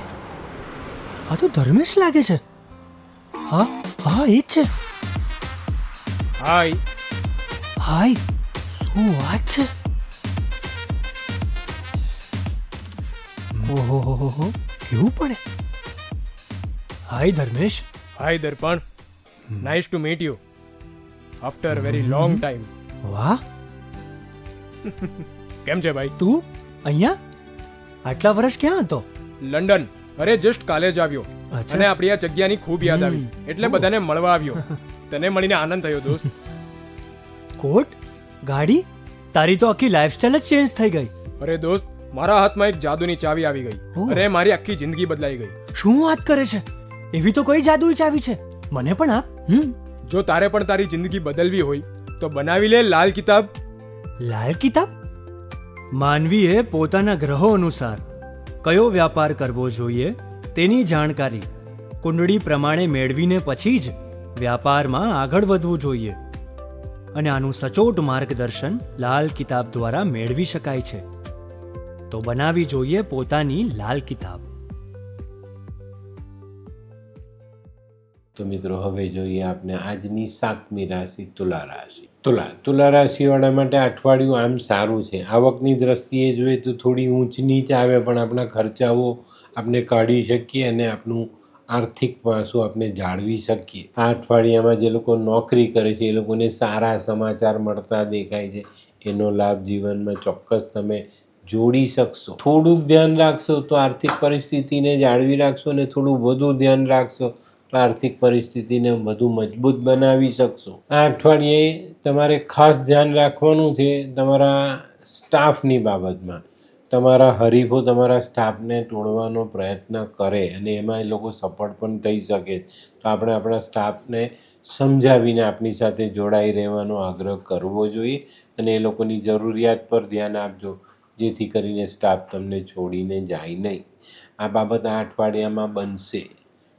આ તો ધર્મેશ લાગે છે. હા હા એ જ છે. હાય. હાય, શું વાત છે? ઓહો, કેવું પડે? Hi Dharmesh. Hi Darpan. Nice to meet you after very long time. વાહ, કેમ છે ભાઈ? તું અહીંયા આટલા વર્ષ ક્યાં હતો? લંડન. અરે જસ્ટ કાલે જ આવ્યો અચ્છા. અને આપણી આ જગ્યાની ખૂબ યાદ આવી એટલે બધાને મળવા આવ્યો. તને મળીને આનંદ થયો દોસ્ત. કોટ, ગાડી, તારી તો આખી લાઈફસ્ટાઈલ જ ચેન્જ થઈ ગઈ. અરે દોસ્ત, મારા હાથમાં એક જાદુની ચાવી આવી ગઈ ઓહ. અને મારી આખી જિંદગી બદલાઈ ગઈ. શું વાત કરે છે? એવી તો કઈ જાદુઈ ચાવી છે? મને પણ આપ. જો તારે પણ તારી જિંદગી બદલવી હોય તો બનાવી લે લાલ કિતાબ. લાલ કિતાબ? માનવીએ પોતાના ગ્રહો અનુસાર કયો વ્યાપાર કરવો જોઈએ તેની જાણકારી કુંડળી પ્રમાણે મેળવીને પછી જ વ્યાપારમાં આગળ વધવું જોઈએ. અને આનું સચોટ માર્ગદર્શન લાલ કિતાબ દ્વારા મેળવી શકાય છે. તો બનાવી જોઈએ પોતાની લાલ કિતાબ. તો મિત્રો હવે જોઈએ આપણે આજની 7મી રાશિ તુલા રાશિ. તુલા રાશિવાળા માટે અઠવાડિયું આમ સારું છે. આવકની દ્રષ્ટિએ જોઈએ તો થોડી ઊંચ નીચ આવે પણ આપણા ખર્ચાઓ આપણે કાઢી શકીએ અને આપણું આર્થિક પાસું આપણે જાળવી શકીએ. આ અઠવાડિયામાં જે લોકો નોકરી કરે છે એ લોકોને સારા સમાચાર મળતા દેખાય છે. એનો લાભ જીવનમાં ચોક્કસ તમે જોડી શકશો. થોડુંક ધ્યાન રાખશો તો આર્થિક પરિસ્થિતિને જાળવી રાખશો અને થોડું વધુ ધ્યાન રાખશો તો આર્થિક પરિસ્થિતિને વધુ મજબૂત બનાવી શકશો. આ અઠવાડિયે તમારે ખાસ ધ્યાન રાખવાનું છે તમારા સ્ટાફની બાબતમાં. તમારા હરીફો તમારા સ્ટાફને તોડવાનો પ્રયત્ન કરે અને એમાં એ લોકો સફળ પણ થઈ શકે. તો આપણે આપણા સ્ટાફને સમજાવીને આપણી સાથે જોડાઈ રહેવાનો આગ્રહ કરવો જોઈએ અને એ લોકોની જરૂરિયાત પર ધ્યાન આપજો જેથી કરીને સ્ટાફ તમને છોડીને જાય નહીં. આ બાબત આ અઠવાડિયામાં બનશે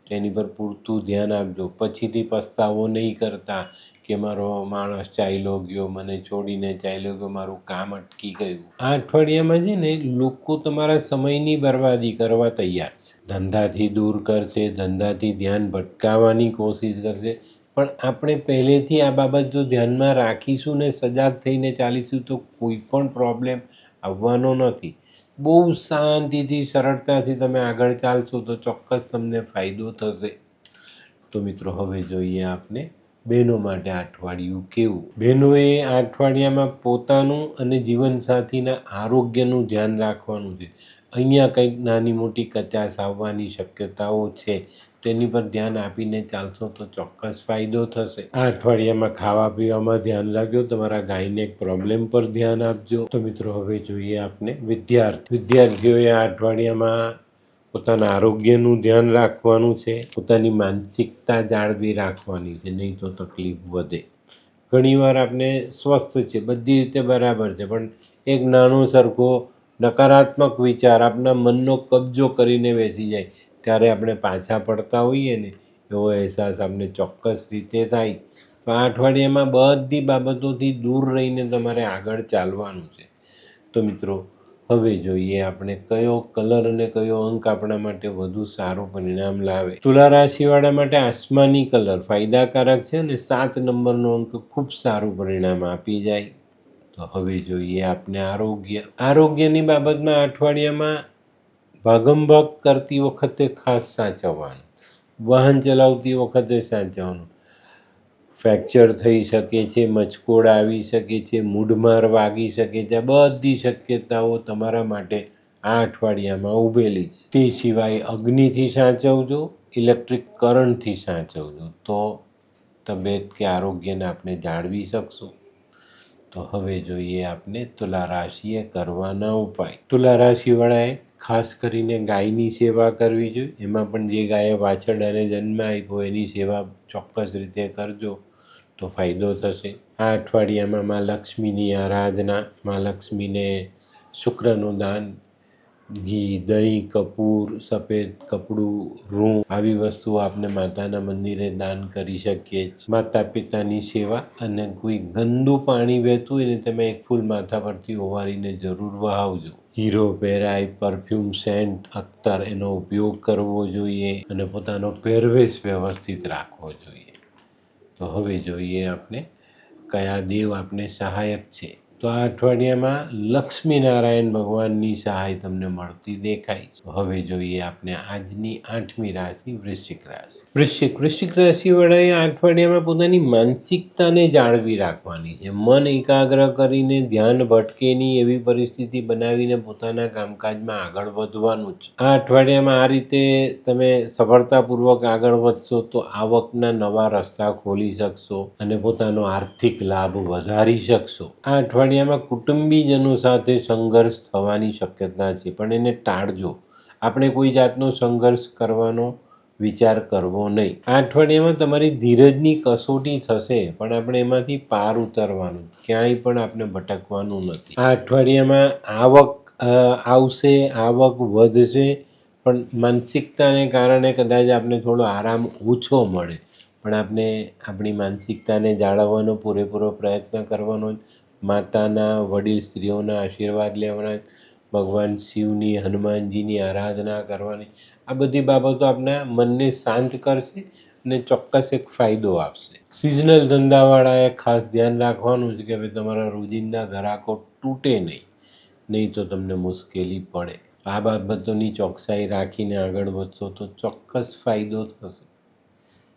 એની પર પૂરતું ધ્યાન આપજો. પછીથી પસ્તાવો નહીં કરતા કે મારો માણસ ચાલ્યો ગયો, મને છોડીને ચાલ્યો ગયો, મારું કામ અટકી ગયું. આ અઠવાડિયામાં છે ને લોકો તમારા સમયની બરબાદી કરવા તૈયાર છે. ધંધાથી દૂર કરશે, ધંધાથી ધ્યાન ભટકાવવાની કોશિશ કરશે. પણ આપણે પહેલેથી આ બાબત જો ધ્યાનમાં રાખીશું ને સજાગ થઈને ચાલીશું તો કોઈ પણ પ્રોબ્લેમ આવવાનો નથી. બહુ શાંતિથી સરળતાથી તમે આગળ ચાલશો તો ચોક્કસ તમને ફાયદો થશે. તો મિત્રો હવે જોઈએ આપણે બહેનો માટે આ અઠવાડિયું કેવું. બહેનોએ આ અઠવાડિયામાં પોતાનું અને જીવનસાથીના આરોગ્યનું ધ્યાન રાખવાનું છે. અહીંયા કંઈક નાની મોટી કચાશ આવવાની શક્યતાઓ છે તો એની પર ધ્યાન આપીને ચાલશો તો ચોક્કસ ફાયદો થશે. આ અઠવાડિયામાં ખાવા પીવામાં ધ્યાન રાખજો. તમારા ગાયનેક પ્રોબ્લેમ પર ધ્યાન આપજો. તો મિત્રો હવે જોઈએ આપણે વિદ્યાર્થીઓએ આ અઠવાડિયામાં પોતાના આરોગ્યનું ધ્યાન રાખવાનું છે. પોતાની માનસિકતા જાળવી રાખવાની છે, નહીં તો તકલીફ વધે. ઘણીવાર આપણે સ્વસ્થ છે, બધી રીતે બરાબર છે, પણ એક નાનો સરખો નકારાત્મક વિચાર આપણા મનનો કબજો કરીને બેસી જાય ત્યારે આપણે પાછા પડતા હોઈએ ને એવો અહેસાસ આપણે ચોક્કસ રીતે થાય. તો આ અઠવાડિયામાં બધી બાબતોથી દૂર રહીને તમારે આગળ ચાલવાનું છે. તો મિત્રો હવે જોઈએ આપણે કયો કલર અને કયો અંક આપણા માટે વધુ સારું પરિણામ લાવે. તુલા રાશિવાળા માટે આસમાની કલર ફાયદાકારક છે અને 7 નંબરનો અંક ખૂબ સારું પરિણામ આપી જાય. તો હવે જોઈએ આપણે આરોગ્યની બાબતમાં અઠવાડિયામાં ભાગમભાગ કરતી વખતે ખાસ સાચવવાનું. વાહન ચલાવતી વખતે સાચવવાનું. ફ્રેક્ચર થઈ શકે છે, મચકોડ આવી શકે છે, મૂઢમાર વાગી શકે છે. બધી શક્યતાઓ તમારા માટે આ અઠવાડિયામાં ઊભેલી છે. તે સિવાય અગ્નિથી સાચવજો, ઇલેક્ટ્રિક કરંટથી સાચવજો તો તબિયત કે આરોગ્યને આપણે જાળવી શકશું. તો હવે જોઈએ આપણે તુલા રાશિએ કરવાના ઉપાય. તુલા રાશિવાળાએ ખાસ કરીને ગાયની સેવા કરવી જોઈએ. એમાં પણ જે ગાયે વાછરડાને જન્મ આપ્યો એની સેવા ચોક્કસ રીતે કરજો તો ફાયદો થશે. આ અઠવાડિયામાં મા લક્ષ્મીની આરાધના, મા લક્ષ્મીને શુક્રનું દાન ઘી, દહીં, કપૂર, સફેદ કપડું, રૂં આવી વસ્તુઓ આપણે માતાના મંદિરે દાન કરી શકીએ છીએ. માતા પિતાની સેવા અને કોઈ ગંદુ પાણી વહેતું હોય ને તમે એક ફૂલ માથા પરથી ઓવારીને જરૂર વહાવજો. હીરો પહેરાય, પરફ્યુમ, સેન્ટ, અત્તર એનો ઉપયોગ કરવો જોઈએ અને પોતાનો પહેરવેશ વ્યવસ્થિત રાખવો જોઈએ. તો હવે જોઈએ આપણે કયા દેવ આપણે સહાયક છે. તો આ અઠવાડિયામાં લક્ષ્મીનારાયણ ભગવાનની સહાય તમને મળતી દેખાય. તો હવે જોઈએ આપણે આજની 8મી રાશિ વૃશ્ચિક રાશિ. વૃશ્ચિક રાશિવાળાએ આ અઠવાડિયામાં પોતાની માનસિકતાને જાળવી રાખવાની છે. મન એકાગ્ર કરીને ધ્યાન ભટકે નહીં એવી પરિસ્થિતિ બનાવીને પોતાના કામકાજમાં આગળ વધવાનું છે. આ અઠવાડિયામાં આ રીતે તમે સફળતાપૂર્વક આગળ વધશો તો આવકના નવા રસ્તા ખોલી શકશો અને પોતાનો આર્થિક લાભ વધારી શકશો. આ અઠવાડિયામાં કુટુંબીજનો સાથે સંઘર્ષ થવાની શક્યતા છે, પણ એને ટાળજો. આપણે કોઈ જાતનો સંઘર્ષ કરવાનો વિચાર કરવો નહીં. આ અઠવાડિયામાં તમારી ધીરજની કસોટી થશે, પણ આપણે એમાંથી પાર ઉતરવાનું, ક્યાંય પણ આપણે ભટકવાનું નથી. આ અઠવાડિયામાં આવક આવશે, આવક વધશે, પણ માનસિકતાને કારણે કદાચ આપણે થોડો આરામ ઓછો મળે, પણ આપણે આપણી માનસિકતાને જાળવવાનો પૂરેપૂરો પ્રયત્ન કરવાનો. માતાના, વડીલ સ્ત્રીઓના આશીર્વાદ લેવાના, ભગવાન શિવની, હનુમાનજીની આરાધના કરવાની. આ બધી બાબતો આપણા મનને શાંત કરશે અને ચોક્કસ એક ફાયદો આપશે. સિઝનલ ધંધાવાળાએ ખાસ ધ્યાન રાખવાનું છે કે ભાઈ તમારા રોજિંદા ગ્રાહકો તૂટે નહીં તો તમને મુશ્કેલી પડે. આ બાબતોની ચોકસાઈ રાખીને આગળ વધશો તો ચોક્કસ ફાયદો થશે.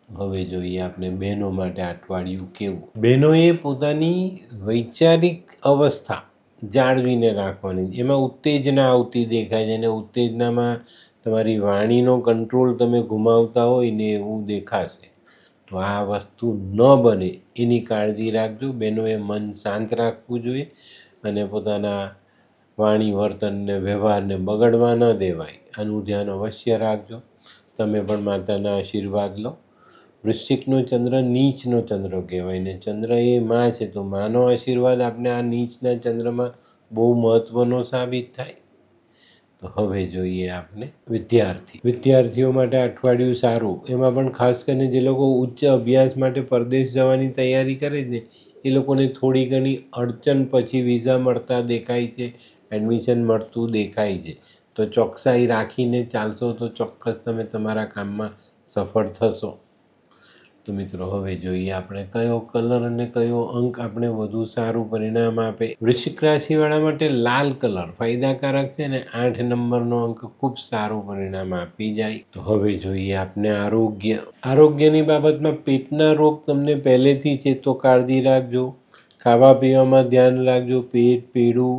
હવે જોઈએ આપણે બહેનો માટે અઠવાડિયું કેવું. બહેનોએ પોતાની વૈચારિક અવસ્થા જાળવીને રાખવાની. એમાં ઉત્તેજના આવતી દેખાય છે અને ઉત્તેજનામાં તમારી વાણીનો કંટ્રોલ તમે ગુમાવતા હોય ને એવું દેખાશે. તો આ વસ્તુ ન બને એની કાળજી રાખજો. બહેનોએ મન શાંત રાખવું જોઈએ અને પોતાના વાણી, વર્તનને, વ્યવહારને બગડવા ન દેવાય. આનું ધ્યાન અવશ્ય રાખજો. તમે પણ માતાના આશીર્વાદ લો. વૃશ્ચિકનો ચંદ્ર નીચનો ચંદ્ર કહેવાય ને ચંદ્ર એ માં છે, તો માનો આશીર્વાદ આપણે આ નીચના ચંદ્રમાં બહુ મહત્ત્વનો સાબિત થાય. તો હવે જોઈએ આપણે વિદ્યાર્થીઓ માટે અઠવાડિયું સારું. એમાં પણ ખાસ કરીને જે લોકો ઉચ્ચ અભ્યાસ માટે પરદેશ જવાની તૈયારી કરે છે એ લોકોને થોડી ઘણી અડચણ પછી વિઝા મળતા દેખાય છે, એડમિશન મળતું દેખાય છે. તો ચોકસાઈ રાખીને ચાલશો તો ચોક્કસ તમે તમારા કામમાં સફળ થશો. તો મિત્રો હવે જોઈએ આપણે કયો કલર અને કયો અંક આપણે વધુ સારું પરિણામ આપે. વૃશ્ચિક રાશિવાળા માટે લાલ કલર ફાયદાકારક છે ને 8 નંબરનો અંક ખૂબ સારું પરિણામ આપી જાય. તો હવે જોઈએ આપણે આરોગ્યની બાબતમાં પેટના રોગ તમને પહેલેથી છે તો કાળજી રાખજો. ખાવા પીવામાં ધ્યાન રાખજો. પેટ પીળું,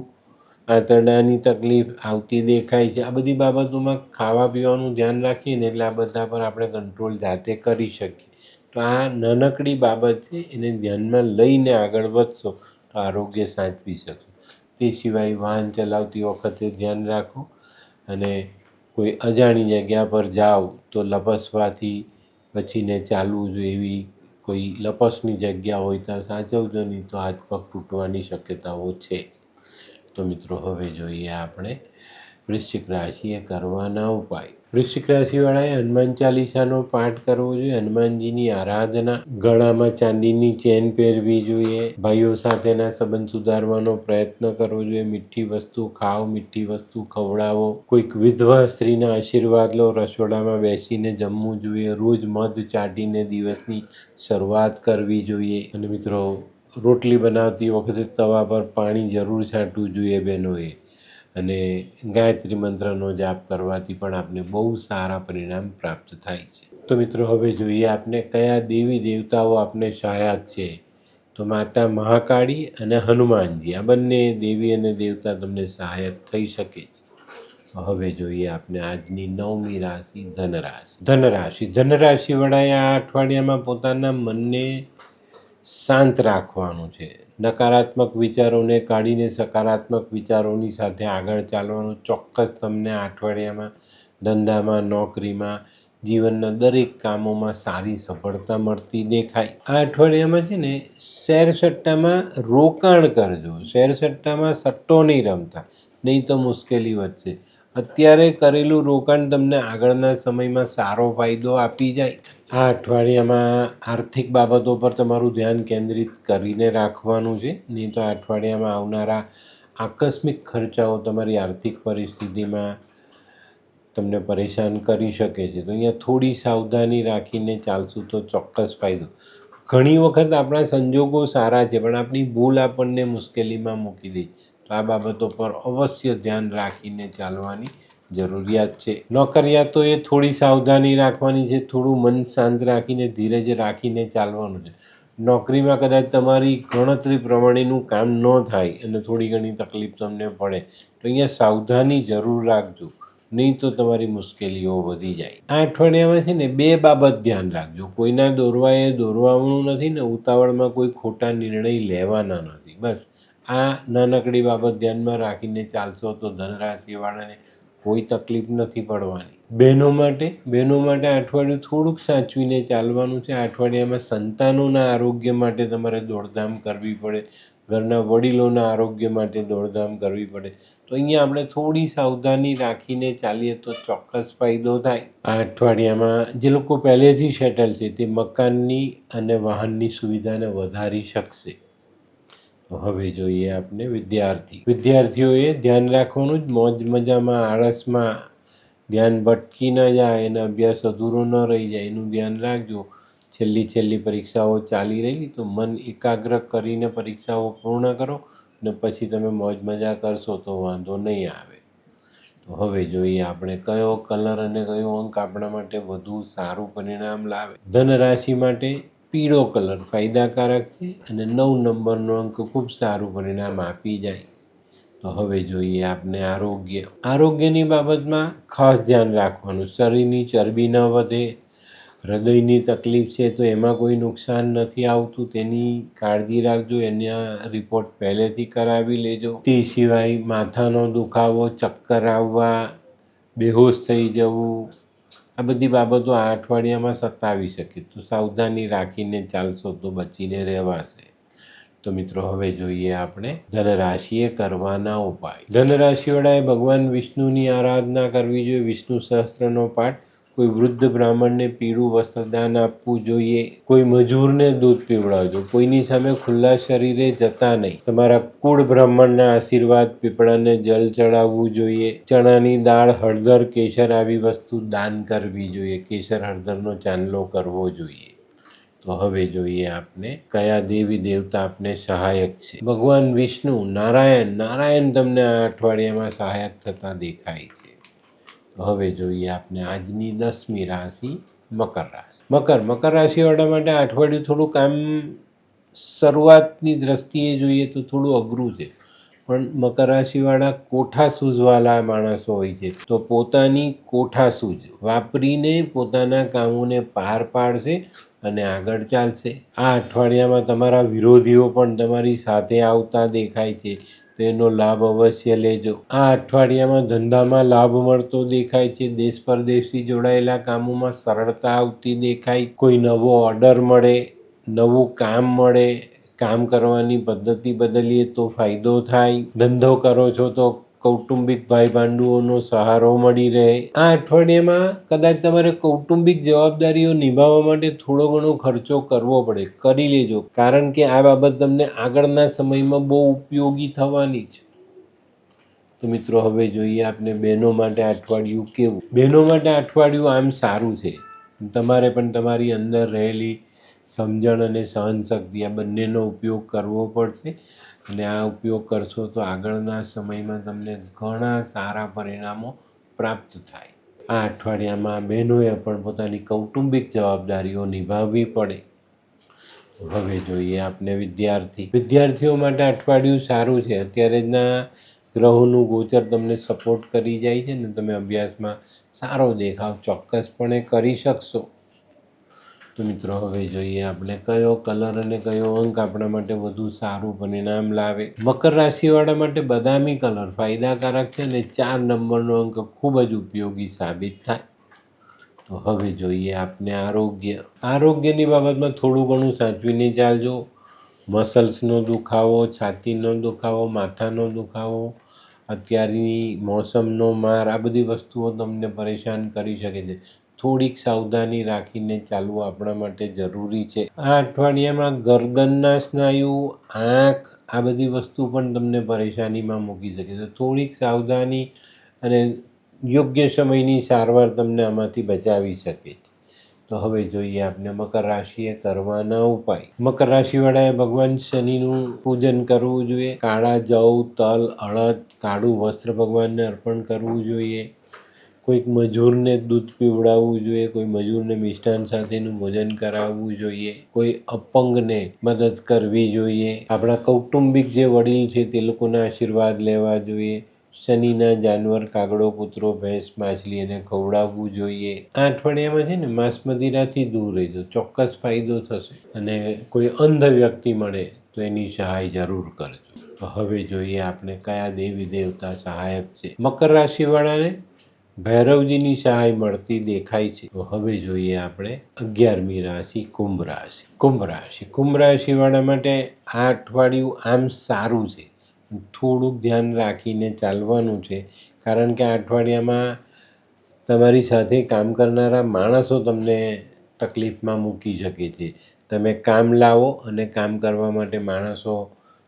આંતરડાની તકલીફ આવતી દેખાય છે. આ બધી બાબતોમાં ખાવા પીવાનું ધ્યાન રાખીએ ને એટલે આ બધા પર આપણે કંટ્રોલ જાતે કરી શકીએ. તો આ નાનકડી બાબત છે, એને ધ્યાનમાં લઈને આગળ વધશો તો આરોગ્ય સાચવી શકશો. તે સિવાય વાહન ચલાવતી વખતે ધ્યાન રાખો અને કોઈ અજાણી જગ્યા પર જાઓ તો લપસવાથી બચીને ચાલવું જોઈએ. એવી કોઈ લપસની જગ્યા હોય તો સાચવજો, નહીં તો હાથ પગ તૂટવાની શક્યતાઓ છે. તો મિત્રો હવે જોઈએ આપણે વૃશ્ચિક રાશિએ કરવાના ઉપાય. વૃશ્ચિક રાશિવાળાએ હનુમાન ચાલીસાનો પાઠ કરવો જોઈએ, હનુમાનજીની આરાધના, ગળામાં ચાંદીની ચેન પહેરવી જોઈએ, ભાઈઓ સાથેના સંબંધ સુધારવાનો પ્રયત્ન કરવો જોઈએ, મીઠી વસ્તુ ખાઓ, મીઠી વસ્તુ ખવડાવો, કોઈક વિધવા સ્ત્રીના આશીર્વાદ લો, રસોડામાં બેસીને જમવું જોઈએ, રોજ મધ ચાટીને દિવસની શરૂઆત કરવી જોઈએ. અને મિત્રો રોટલી બનાવતી વખતે તવા પર પાણી જરૂર છાંટવું જોઈએ બહેનોએ. અને ગાયત્રી મંત્રનો જાપ કરવાથી પણ આપને બહુ સારા પરિણામ પ્રાપ્ત થાય છે. તો મિત્રો હવે જોઈએ આપણે કયા દેવી દેવતાઓ આપને સહાયક છે. તો માતા મહાકાળી અને હનુમાનજી, આ બંને દેવી અને દેવતા તમને સહાયક થઈ શકે છે. હવે જોઈએ આપણે આજની 9મી રાશિ ધનરાશિવાળાએ આ અઠવાડિયામાં પોતાના મનને શાંત રાખવાનું છે. નકારાત્મક વિચારોને કાઢીને સકારાત્મક વિચારોની સાથે આગળ ચાલવાનું. ચોક્કસ તમને આ અઠવાડિયામાં ધંધામાં, નોકરીમાં, જીવનના દરેક કામોમાં સારી સફળતા મળતી દેખાય. આ અઠવાડિયામાં છે ને શેર સટ્ટામાં રોકાણ કરજો. શેર સટ્ટામાં સટ્ટો નહીં રમતા, નહીં તો મુશ્કેલી વધશે. અત્યારે કરેલું રોકાણ તમને આગળના સમયમાં સારો ફાયદો આપી જાય. આ અઠવાડિયામાં આર્થિક બાબતો પર તમારું ધ્યાન કેન્દ્રિત કરીને રાખવાનું છે, નહીં તો આ અઠવાડિયામાં આવનારા આકસ્મિક ખર્ચાઓ તમારી આર્થિક પરિસ્થિતિમાં તમને પરેશાન કરી શકે છે. તો અહીંયા થોડી સાવધાની રાખીને ચાલશું તો ચોક્કસ ફાયદો. ઘણી વખત આપણા સંજોગો સારા છે પણ આપણી ભૂલ આપણને મુશ્કેલીમાં મૂકી દે, તો આ બાબતો પર અવશ્ય ધ્યાન રાખીને ચાલવાની જરૂરિયાત છે. નોકરિયાતોએ થોડી સાવધાની રાખવાની છે, થોડું મન શાંત રાખીને ધીરજ રાખીને ચાલવાનું છે. નોકરીમાં કદાચ તમારી ગણતરી પ્રમાણેનું કામ ન થાય અને થોડી ઘણી તકલીફ તમને પડે તો અહીંયા સાવધાની જરૂર રાખજો, નહીં તો તમારી મુશ્કેલીઓ વધી જાય. આ અઠવાડિયામાં છે ને 2 બાબત ધ્યાન રાખજો. કોઈના દોરવાનું નથી ને ઉતાવળમાં કોઈ ખોટા નિર્ણય લેવાના નથી. બસ આ નાનકડી બાબત ધ્યાનમાં રાખીને ચાલશો તો ધનરાશિવાળાને કોઈ તકલીફ નથી પડવાની. બહેનો માટે આ અઠવાડિયું થોડુંક સાચવીને ચાલવાનું છે. આ અઠવાડિયામાં સંતાનોના આરોગ્ય માટે તમારે દોડધામ કરવી પડે, ઘરના વડીલોના આરોગ્ય માટે દોડધામ કરવી પડે. તો અહીંયા આપણે થોડી સાવધાની રાખીને ચાલીએ તો ચોક્કસ ફાયદો થાય. આ અઠવાડિયામાં જે લોકો પહેલેથી સેટલ છે તે મકાનની અને વાહનની સુવિધાને વધારી શકશે. તો હવે જોઈએ આપણે વિદ્યાર્થીઓએ ધ્યાન રાખવાનું જ, મોજ મજામાં આળસમાં ધ્યાન ભટકી ન જાય અને અભ્યાસ અધૂરો ન રહી જાય એનું ધ્યાન રાખજો. છેલ્લી પરીક્ષાઓ ચાલી રહેલી તો મન એકાગ્ર કરીને પરીક્ષાઓ પૂર્ણ કરો ને પછી તમે મોજ મજા કરશો તો વાંધો નહીં આવે. તો હવે જોઈએ આપણે કયો કલર અને કયો અંક આપણા માટે વધુ સારું પરિણામ લાવે. ધન રાશિ માટે પીળો કલર ફાયદાકારક છે અને 9 નંબરનો અંક ખૂબ સારું પરિણામ આપી જાય. તો હવે જોઈએ આપણે આરોગ્યની બાબતમાં ખાસ ધ્યાન રાખવાનું. શરીરની ચરબી ન વધે, હૃદયની તકલીફ છે તો એમાં કોઈ નુકસાન નથી આવતું, તેની કાળજી રાખજો. એના રિપોર્ટ પહેલેથી કરાવી લેજો. તે સિવાય માથાનો દુખાવો, ચક્કર આવવા, બેહોશ થઈ જવું, આ બધી બાબતો આ અઠવાડિયામાં સતાવી શકે. તો સાવધાની રાખીને ચાલશો તો બચીને રહેવાશે. તો મિત્રો હવે જોઈએ આપણે ધનરાશિએ કરવાના ઉપાય. ધનરાશિવાળાએ ભગવાન વિષ્ણુની આરાધના કરવી જોઈએ. વિષ્ણુ સહસ્ત્રનો પાઠ, કોઈ વૃદ્ધ બ્રાહ્મણને પીળું વસ્ત્રદાન આપવું જોઈએ, કોઈ મજૂરને દૂધ પીવડાવજો, કોઈની સામે ખુલ્લા શરીરે જતા નહીં, તમારા કુળ બ્રાહ્મણના આશીર્વાદ, પીપળાને જલ ચડાવવું જોઈએ, ચણાની દાળ, હળદર, કેસર આવી વસ્તુ દાન કરવી જોઈએ, કેસર હળદરનો ચાંદલો કરવો જોઈએ. તો હવે જોઈએ આપણે કયા દેવી દેવતા આપને સહાયક છે. ભગવાન વિષ્ણુ, નારાયણ તમને આ અઠવાડિયામાં સહાયક થતા દેખાય છે. હવે જોઈએ આપણે આજની 10મી રાશિ મકર રાશિ. મકર રાશિવાળા માટે આ અઠવાડિયું થોડું કામ શરૂઆતની દ્રષ્ટિએ જોઈએ તો થોડું અઘરું છે, પણ મકર રાશિવાળા કોઠાસૂઝવાળા માણસો હોય છે, તો પોતાની કોઠાસૂઝ વાપરીને પોતાના કામોને પાર પાડશે અને આગળ ચાલશે. આ અઠવાડિયામાં તમારા વિરોધીઓ પણ તમારી સાથે આવતા દેખાય છે, તો એનો લાભ અવશ્ય લેજો. આ અઠવાડિયામાં ધંધામાં લાભ મળતો દેખાય છે. દેશ પરદેશથી જોડાયેલા કામોમાં સરળતા આવતી દેખાય. કોઈ નવો ઓર્ડર મળે, નવું કામ મળે, કામ કરવાની પદ્ધતિ બદલીએ તો ફાયદો થાય. ધંધો કરો છો તો કૌટુંબિક ભાઈ ભાંડુઓનો સહારો મળી રહે. આ અઠવાડિયામાં કદાચ તમારે કૌટુંબિક જવાબદારીઓ નિભાવવા માટે થોડો ઘણો ખર્ચો કરવો પડે, કરી લેજો, કારણ કે આ બાબત તમને આગળના સમયમાં બહુ ઉપયોગી થવાની છે. તો મિત્રો હવે જોઈએ આપણે બહેનો માટે અઠવાડિયું કેવું. બહેનો માટે અઠવાડિયું આમ સારું છે. તમારે પણ તમારી અંદર રહેલી સમજણ અને સહનશક્તિ આ બંનેનો ઉપયોગ કરવો પડશે અને આ ઉપયોગ કરશો તો આગળના સમયમાં તમને ઘણા સારા પરિણામો પ્રાપ્ત થાય. આ અઠવાડિયામાં બહેનોએ પણ પોતાની કૌટુંબિક જવાબદારીઓ નિભાવવી પડે. હવે જોઈએ આપણે વિદ્યાર્થીઓ માટે અઠવાડિયું સારું છે. અત્યારેના ગ્રહોનું ગોચર તમને સપોર્ટ કરી જાય છે ને તમે અભ્યાસમાં સારો દેખાવ ચોક્કસપણે કરી શકશો. તો મિત્રો હવે જોઈએ આપણે કયો કલર અને કયો અંક આપણા માટે વધુ સારું પરિણામ લાવે. મકર રાશિવાળા માટે બદામી કલર ફાયદાકારક છે અને 4 નંબરનો અંક ખૂબ જ ઉપયોગી સાબિત થાય. તો હવે જોઈએ આપણે આરોગ્યની બાબતમાં થોડું ઘણું સાચવીને ચાલજો. મસલ્સનો દુખાવો, છાતીનો દુખાવો, માથાનો દુખાવો અત્યારની મોસમનો માર, આ બધી વસ્તુઓ તમને પરેશાન કરી શકે છે. થોડીક સાવધાની રાખીને ચાલવું આપણા માટે જરૂરી છે. આ અઠવાડિયામાં ગરદનના સ્નાયુ, આંખ, આ બધી વસ્તુ પણ તમને પરેશાનીમાં મૂકી શકે છે. થોડીક સાવધાની અને યોગ્ય સમયની સારવાર તમને આમાંથી બચાવી શકે છે. તો હવે જોઈએ આપણે મકર રાશિએ કરવાના ઉપાય. મકર રાશિવાળાએ ભગવાન શનિનું પૂજન કરવું જોઈએ. કાળા જવ, તલ, અડદ, કાળું વસ્ત્ર ભગવાનને અર્પણ કરવું જોઈએ. કોઈક મજૂરને દૂધ પીવડાવવું જોઈએ. કોઈ મજૂરને મિષ્ટાન સાથેનું ભોજન કરાવવું જોઈએ. કોઈ અપંગને મદદ કરવી જોઈએ. આપણા કૌટુંબિક જે વડીલ છે તે લોકોના આશીર્વાદ લેવા જોઈએ. શનિના જાનવર કાગડો, કૂતરો, ભેંસ, માછલી એને ખવડાવવું જોઈએ. આ અઠવાડિયામાં છે ને માંસ મદિરાથી દૂર રહેજો, ચોક્કસ ફાયદો થશે. અને કોઈ અંધ વ્યક્તિ મળે તો એની સહાય જરૂર કરજો. તો હવે જોઈએ આપણે કયા દેવી દેવતા સહાયક છે. મકર રાશિવાળાને ભૈરવજીની સહાય મળતી દેખાય છે. તો હવે જોઈએ આપણે 11મી રાશિ કુંભ રાશિ. કુંભ રાશિવાળા માટે આ અઠવાડિયું આમ સારું છે. થોડુંક ધ્યાન રાખીને ચાલવાનું છે, કારણ કે આ અઠવાડિયામાં તમારી સાથે કામ કરનારા માણસો તમને તકલીફમાં મૂકી શકે છે. તમે કામ લાવો અને કામ કરવા માટે માણસો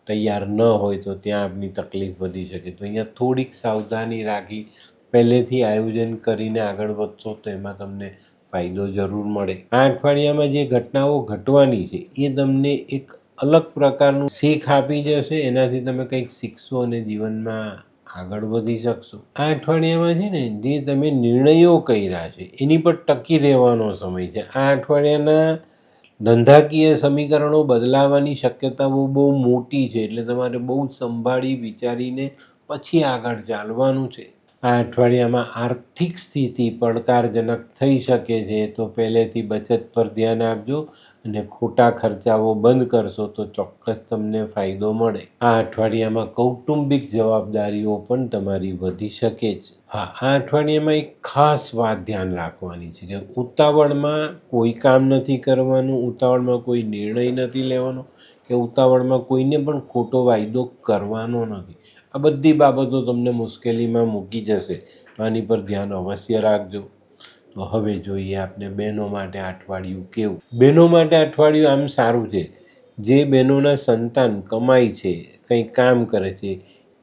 તૈયાર ન હોય તો ત્યાં આપની તકલીફ વધી શકે. તો અહીંયા થોડીક સાવધાની રાખી પહેલેથી આયોજન કરીને આગળ વધશો તો એમાં તમને ફાયદો જરૂર મળે. આ અઠવાડિયામાં જે ઘટનાઓ ઘટવાની છે એ તમને એક અલગ પ્રકારનું શીખ આપી જશે. એનાથી તમે કંઈક શીખશો અને જીવનમાં આગળ વધી શકશો. આ અઠવાડિયામાં છે ને જે તમે નિર્ણયો કર્યા છે એની પર ટકી રહેવાનો સમય છે. આ અઠવાડિયાના ધંધાકીય સમીકરણો બદલાવાની શક્યતાઓ બહુ મોટી છે, એટલે તમારે બહુ સંભાળી વિચારીને પછી આગળ ચાલવાનું છે. આ અઠવાડિયામાં આર્થિક સ્થિતિ પડકારજનક થઈ શકે છે, તો પહેલેથી બચત પર ધ્યાન આપજો અને ખોટા ખર્ચાઓ બંધ કરશો તો ચોક્કસ તમને ફાયદો મળે. આ અઠવાડિયામાં કૌટુંબિક જવાબદારીઓ પણ તમારી વધી શકે છે. હા, આ અઠવાડિયામાં એક ખાસ વાત ધ્યાન રાખવાની છે કે ઉતાવળમાં કોઈ કામ નથી કરવાનું, ઉતાવળમાં કોઈ નિર્ણય નથી લેવાનો કે ઉતાવળમાં કોઈને પણ ખોટો વાયદો કરવાનો નથી. આ બધી બાબતો તમને મુશ્કેલીમાં મૂકી જશે. આની પર ધ્યાન અવશ્ય રાખજો. તો હવે જોઈએ આપણે બહેનો માટે અઠવાડિયું કેવું. બહેનો માટે અઠવાડિયું આમ સારું છે. જે બહેનોના સંતાન કમાય છે, કંઈ કામ કરે છે,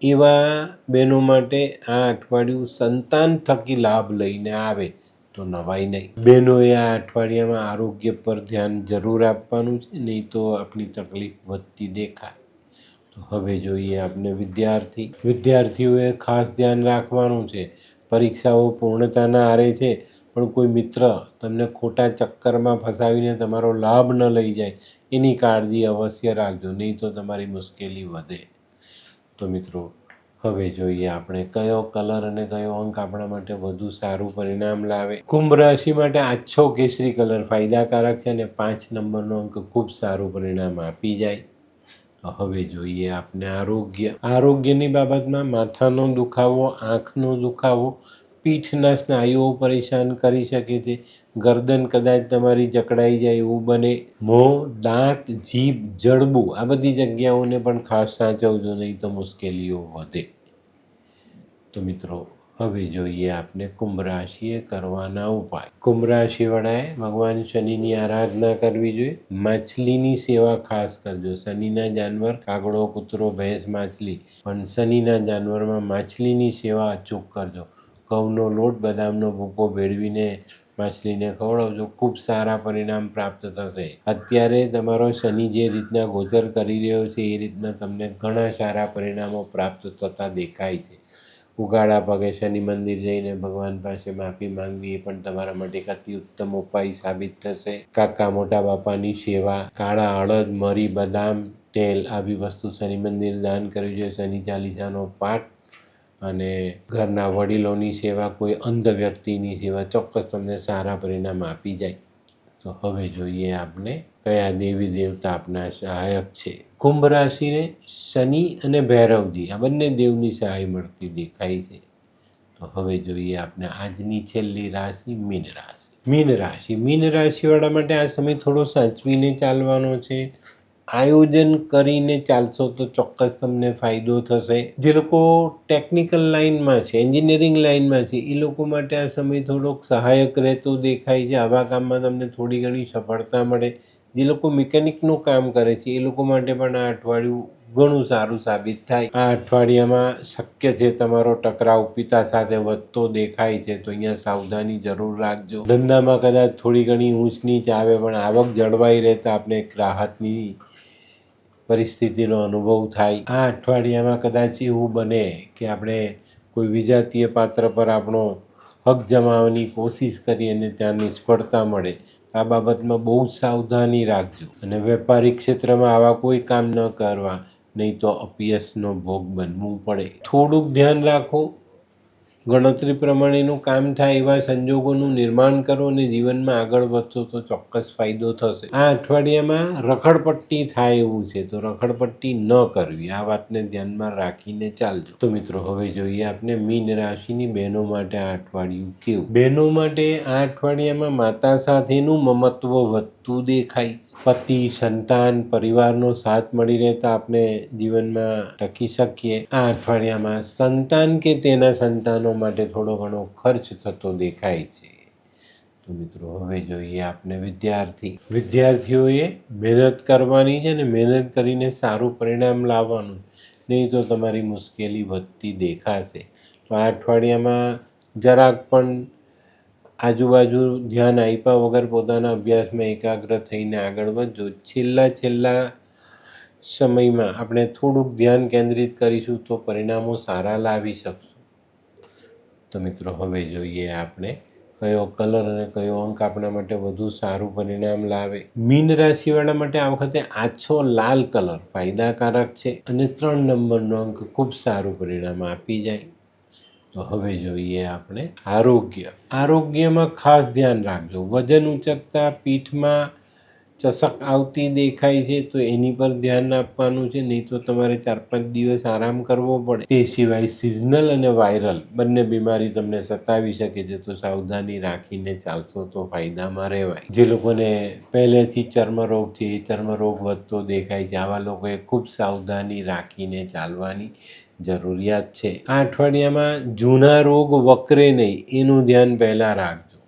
એવા બહેનો માટે આ અઠવાડિયું સંતાન થકી લાભ લઈને આવે તો નવાઈ નહીં. બહેનોએ આ અઠવાડિયામાં આરોગ્ય પર ધ્યાન જરૂર આપવાનું છે, નહીં તો આપણી તકલીફ વધતી દેખાય. હવે જોઈએ આપણે વિદ્યાર્થીઓએ ખાસ ધ્યાન રાખવાનું છે. પરીક્ષાઓ પૂર્ણતાના આરે છે, પણ કોઈ મિત્ર તમને ખોટા ચક્કરમાં ફસાવીને તમારો લાભ ન લઈ જાય એની કાળજી અવશ્ય રાખજો, નહીં તો તમારી મુશ્કેલી વધે. તો મિત્રો હવે જોઈએ આપણે કયો કલર અને કયો અંક આપણા માટે વધુ સારું પરિણામ લાવે. કુંભ રાશિ માટે આછો કેસરી કલર ફાયદાકારક છે અને 5 નંબરનો અંક ખૂબ સારું પરિણામ આપી જાય. હવે જોઈએ આપણે આરોગ્યની બાબતમાં માથાનો દુખાવો, આંખનો દુખાવો, પીઠના સ્નાયુઓ પરેશાન કરી શકે છે. ગરદન કદાચ તમારી જકડાઈ જાય એવું બને. મોં, દાંત, જીભ, જડબું, આ બધી જગ્યાઓને પણ ખાસ સાચવજો, નહીં તો મુશ્કેલીઓ વધે. તો મિત્રો હવે જોઈએ આપણે કુંભ રાશિએ કરવાના ઉપાય. કુંભ રાશિવાળાએ ભગવાન શનિની આરાધના કરવી જોઈએ. માછલીની સેવા ખાસ કરજો. શનિના જાનવર કાગડો, કૂતરો, ભેંસ, માછલી, પણ શનિના જાનવરમાં માછલીની સેવા અચૂક કરજો. ઘઉંનો લોટ, બદામનો ભૂકો ભેળવીને માછલીને ખવડાવજો, ખૂબ સારા પરિણામ પ્રાપ્ત થશે. અત્યારે તમારો શનિ જે રીતના ગોચર કરી રહ્યો છે એ રીતના તમને ઘણા સારા પરિણામો પ્રાપ્ત થતા દેખાય છે. ઉગાડા પગે શનિ મંદિર જઈને ભગવાન પાસે માફી માંગવી એ પણ તમારા માટે એક અતિ ઉત્તમ ઉપાય સાબિત થશે. કાકા મોટા બાપાની સેવા, કાળા અડદ, મરી, બદામ, તેલ આવી વસ્તુ શનિ મંદિર દાન કરવી જોઈએ. શનિ ચાલીસાનો પાઠ અને ઘરના વડીલોની સેવા, કોઈ અંધ વ્યક્તિની સેવા ચોક્કસ તમને સારા પરિણામ આપી જાય. તો હવે જોઈએ આપણે કયા દેવી દેવતા આપના સહાયક છે. કુંભ રાશિને શનિ અને ભૈરવજી આ બંને દેવની સહાય મળતી દેખાય છે. તો હવે જોઈએ આપણે આજની છેલ્લી રાશિ મીન રાશિ. મીન રાશિવાળા માટે આ સમય થોડો સાચવીને ચાલવાનો છે. આયોજન કરીને ચાલશો તો ચોક્કસ તમને ફાયદો થશે. જે લોકો ટેકનિકલ લાઇનમાં છે, એન્જિનિયરિંગ લાઇનમાં છે, એ લોકો માટે આ સમય થોડોક સહાયક રહેતો દેખાય છે. આવા કામમાં તમને થોડી ઘણી સફળતા મળે. જે લોકો મિકેનિકનું કામ કરે છે એ લોકો માટે પણ આ અઠવાડિયું ઘણું સારું સાબિત થાય. આ અઠવાડિયામાં શક્ય છે તમારો ટકરાવ પિતા સાથે વધતો દેખાય છે, તો અહીંયા સાવધાની જરૂર રાખજો. ધંધામાં કદાચ થોડી ઘણી ઊંચ નીચ આવે પણ આવક જળવાઈ રહેતા આપણે એક રાહતની પરિસ્થિતિનો અનુભવ થાય. આ અઠવાડિયામાં કદાચ એવું બને કે આપણે કોઈ વિજાતીય પાત્ર પર આપણો હક જમાવવાની કોશિશ કરી અને ત્યાં નિષ્ફળતા મળે. આ બાબતમાં બહુ જ સાવધાની રાખજો અને વેપારિક ક્ષેત્રમાં આવા કોઈ કામ ન કરવા, નહીં તો અપયશનો ભોગ બનવું પડે. થોડુંક ધ્યાન રાખો. ગણતરી પ્રમાણેનું કામ થાય એવા સંજોગોનું નિર્માણ કરો અને જીવનમાં આગળ વધશો તો ચોક્કસ ફાયદો થશે. આ અઠવાડિયામાં રખડપટ્ટી થાય એવું છે, તો રખડપટ્ટી ન કરવી, આ વાતને ધ્યાનમાં રાખીને ચાલજો. તો મિત્રો હવે જોઈએ આપણે મીન રાશિની બહેનો માટે આ અઠવાડિયું કેવું. બહેનો માટે આ અઠવાડિયામાં માતા સાથેનું મમત્વ વધતું દેખાય. પતિ, સંતાન, પરિવારનો સાથ મળી રહેતા આપણે જીવનમાં ટકી શકીએ. આ અઠવાડિયામાં સંતાન કે તેના સંતાનો માટે થોડો ઘણો ખર્ચ થતો દેખાય છે. તો મિત્રો હવે જોઈએ આપણે વિદ્યાર્થીઓએ મહેનત કરવાની છે ને મહેનત કરીને સારું પરિણામ લાવવાનું, નહીં તો તમારી મુશ્કેલી વધતી દેખાશે. તો આ અઠવાડિયામાં જરાક પણ આજુબાજુ ધ્યાન આપ્યા વગર પોતાના અભ્યાસમાં એકાગ્ર થઈને આગળ વધજો. છેલ્લા સમયમાં આપણે થોડુંક ધ્યાન કેન્દ્રિત કરીશું તો પરિણામો સારા લાવી શકશું. તો મિત્રો હવે જોઈએ આપણે કયો કલર અને કયો અંક આપણા માટે વધુ સારું પરિણામ લાવે. મીન રાશિવાળા માટે આ વખતે આછો લાલ કલર ફાયદાકારક છે અને 3 નંબરનો અંક ખૂબ સારું પરિણામ આપી જાય. તો હવે જોઈએ આપણે આરોગ્યમાં ખાસ ધ્યાન રાખજો. વજન ઉચકતા પીઠમાં ચસક આવતી દેખાય છે, તો એની પર ધ્યાન આપવાનું છે, નહીં તો તમારે 4-5 દિવસ આરામ કરવો પડે. તે સિવાય સિઝનલ અને વાયરલ બંને બીમારી તમને સતાવી શકે છે, તો સાવધાની રાખીને ચાલશો તો ફાયદામાં રહેવાય. જે લોકોને પહેલેથી ચર્મરોગ છે એ ચર્મરોગ વધતો દેખાય છે, આવા લોકોએ ખૂબ સાવધાની રાખીને ચાલવાની જરૂરિયાત છે. આ અઠવાડિયામાં જૂના રોગ વકરે નહીં એનું ધ્યાન પહેલાં રાખજો.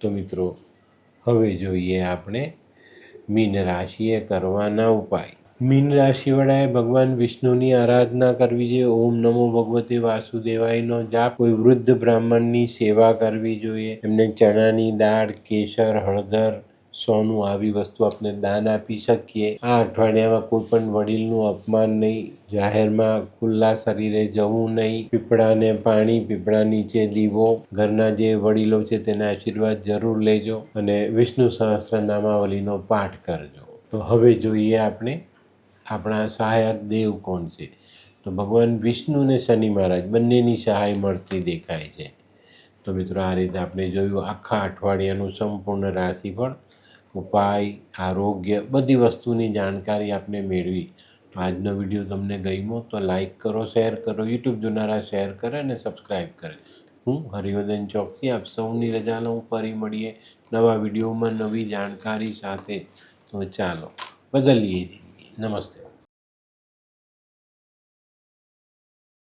તો મિત્રો હવે જોઈએ આપણે મીન રાશિએ કરવાના ઉપાય. મીન રાશિવાળાએ ભગવાન વિષ્ણુની આરાધના કરવી જોઈએ. ઓમ નમો ભગવતે વાસુદેવાયનો જાપ. કોઈ વૃદ્ધ બ્રાહ્મણની સેવા કરવી જોઈએ. એમને ચણાની દાળ, કેસર, હળદર, સોનું આવી વસ્તુ આપણે દાન આપી શકીએ. આ અઠવાડિયામાં કોઈ પણ વડીલનું અપમાન નહીં. જાહેરમાં ખુલ્લા શરીરે જવું નહીં. પીપળાને પાણી, પીપળા નીચે દીવો. ઘરના જે વડીલો છે તેના આશીર્વાદ જરૂર લેજો અને વિષ્ણુ સહસ્ત્ર નામાવલીનો પાઠ કરજો. તો હવે જોઈએ આપણે આપણા સહાયક દેવ કોણ છે. તો ભગવાન વિષ્ણુ અને શનિ મહારાજ બંનેની સહાય મળતી દેખાય છે. તો મિત્રો આ રીતે આપણે જોયું આખા અઠવાડિયાનું સંપૂર્ણ રાશિફળ, ઉપાય, આરોગ્ય, બધી વસ્તુની જાણકારી આપણે મેળવી. આજનો વિડીયો તમને ગમ્યો તો લાઈક કરો, શેર કરો, યુટ્યુબ જોનારા શેર કરે અને સબસ્ક્રાઈબ કરે. હું હરિવર્ધન ચોકસી આપ સૌની રજા લઉં. ફરી મળીએ નવા વિડીયોમાં નવી જાણકારી સાથે. તો ચાલો બદલીએ જિંદગી. નમસ્તે.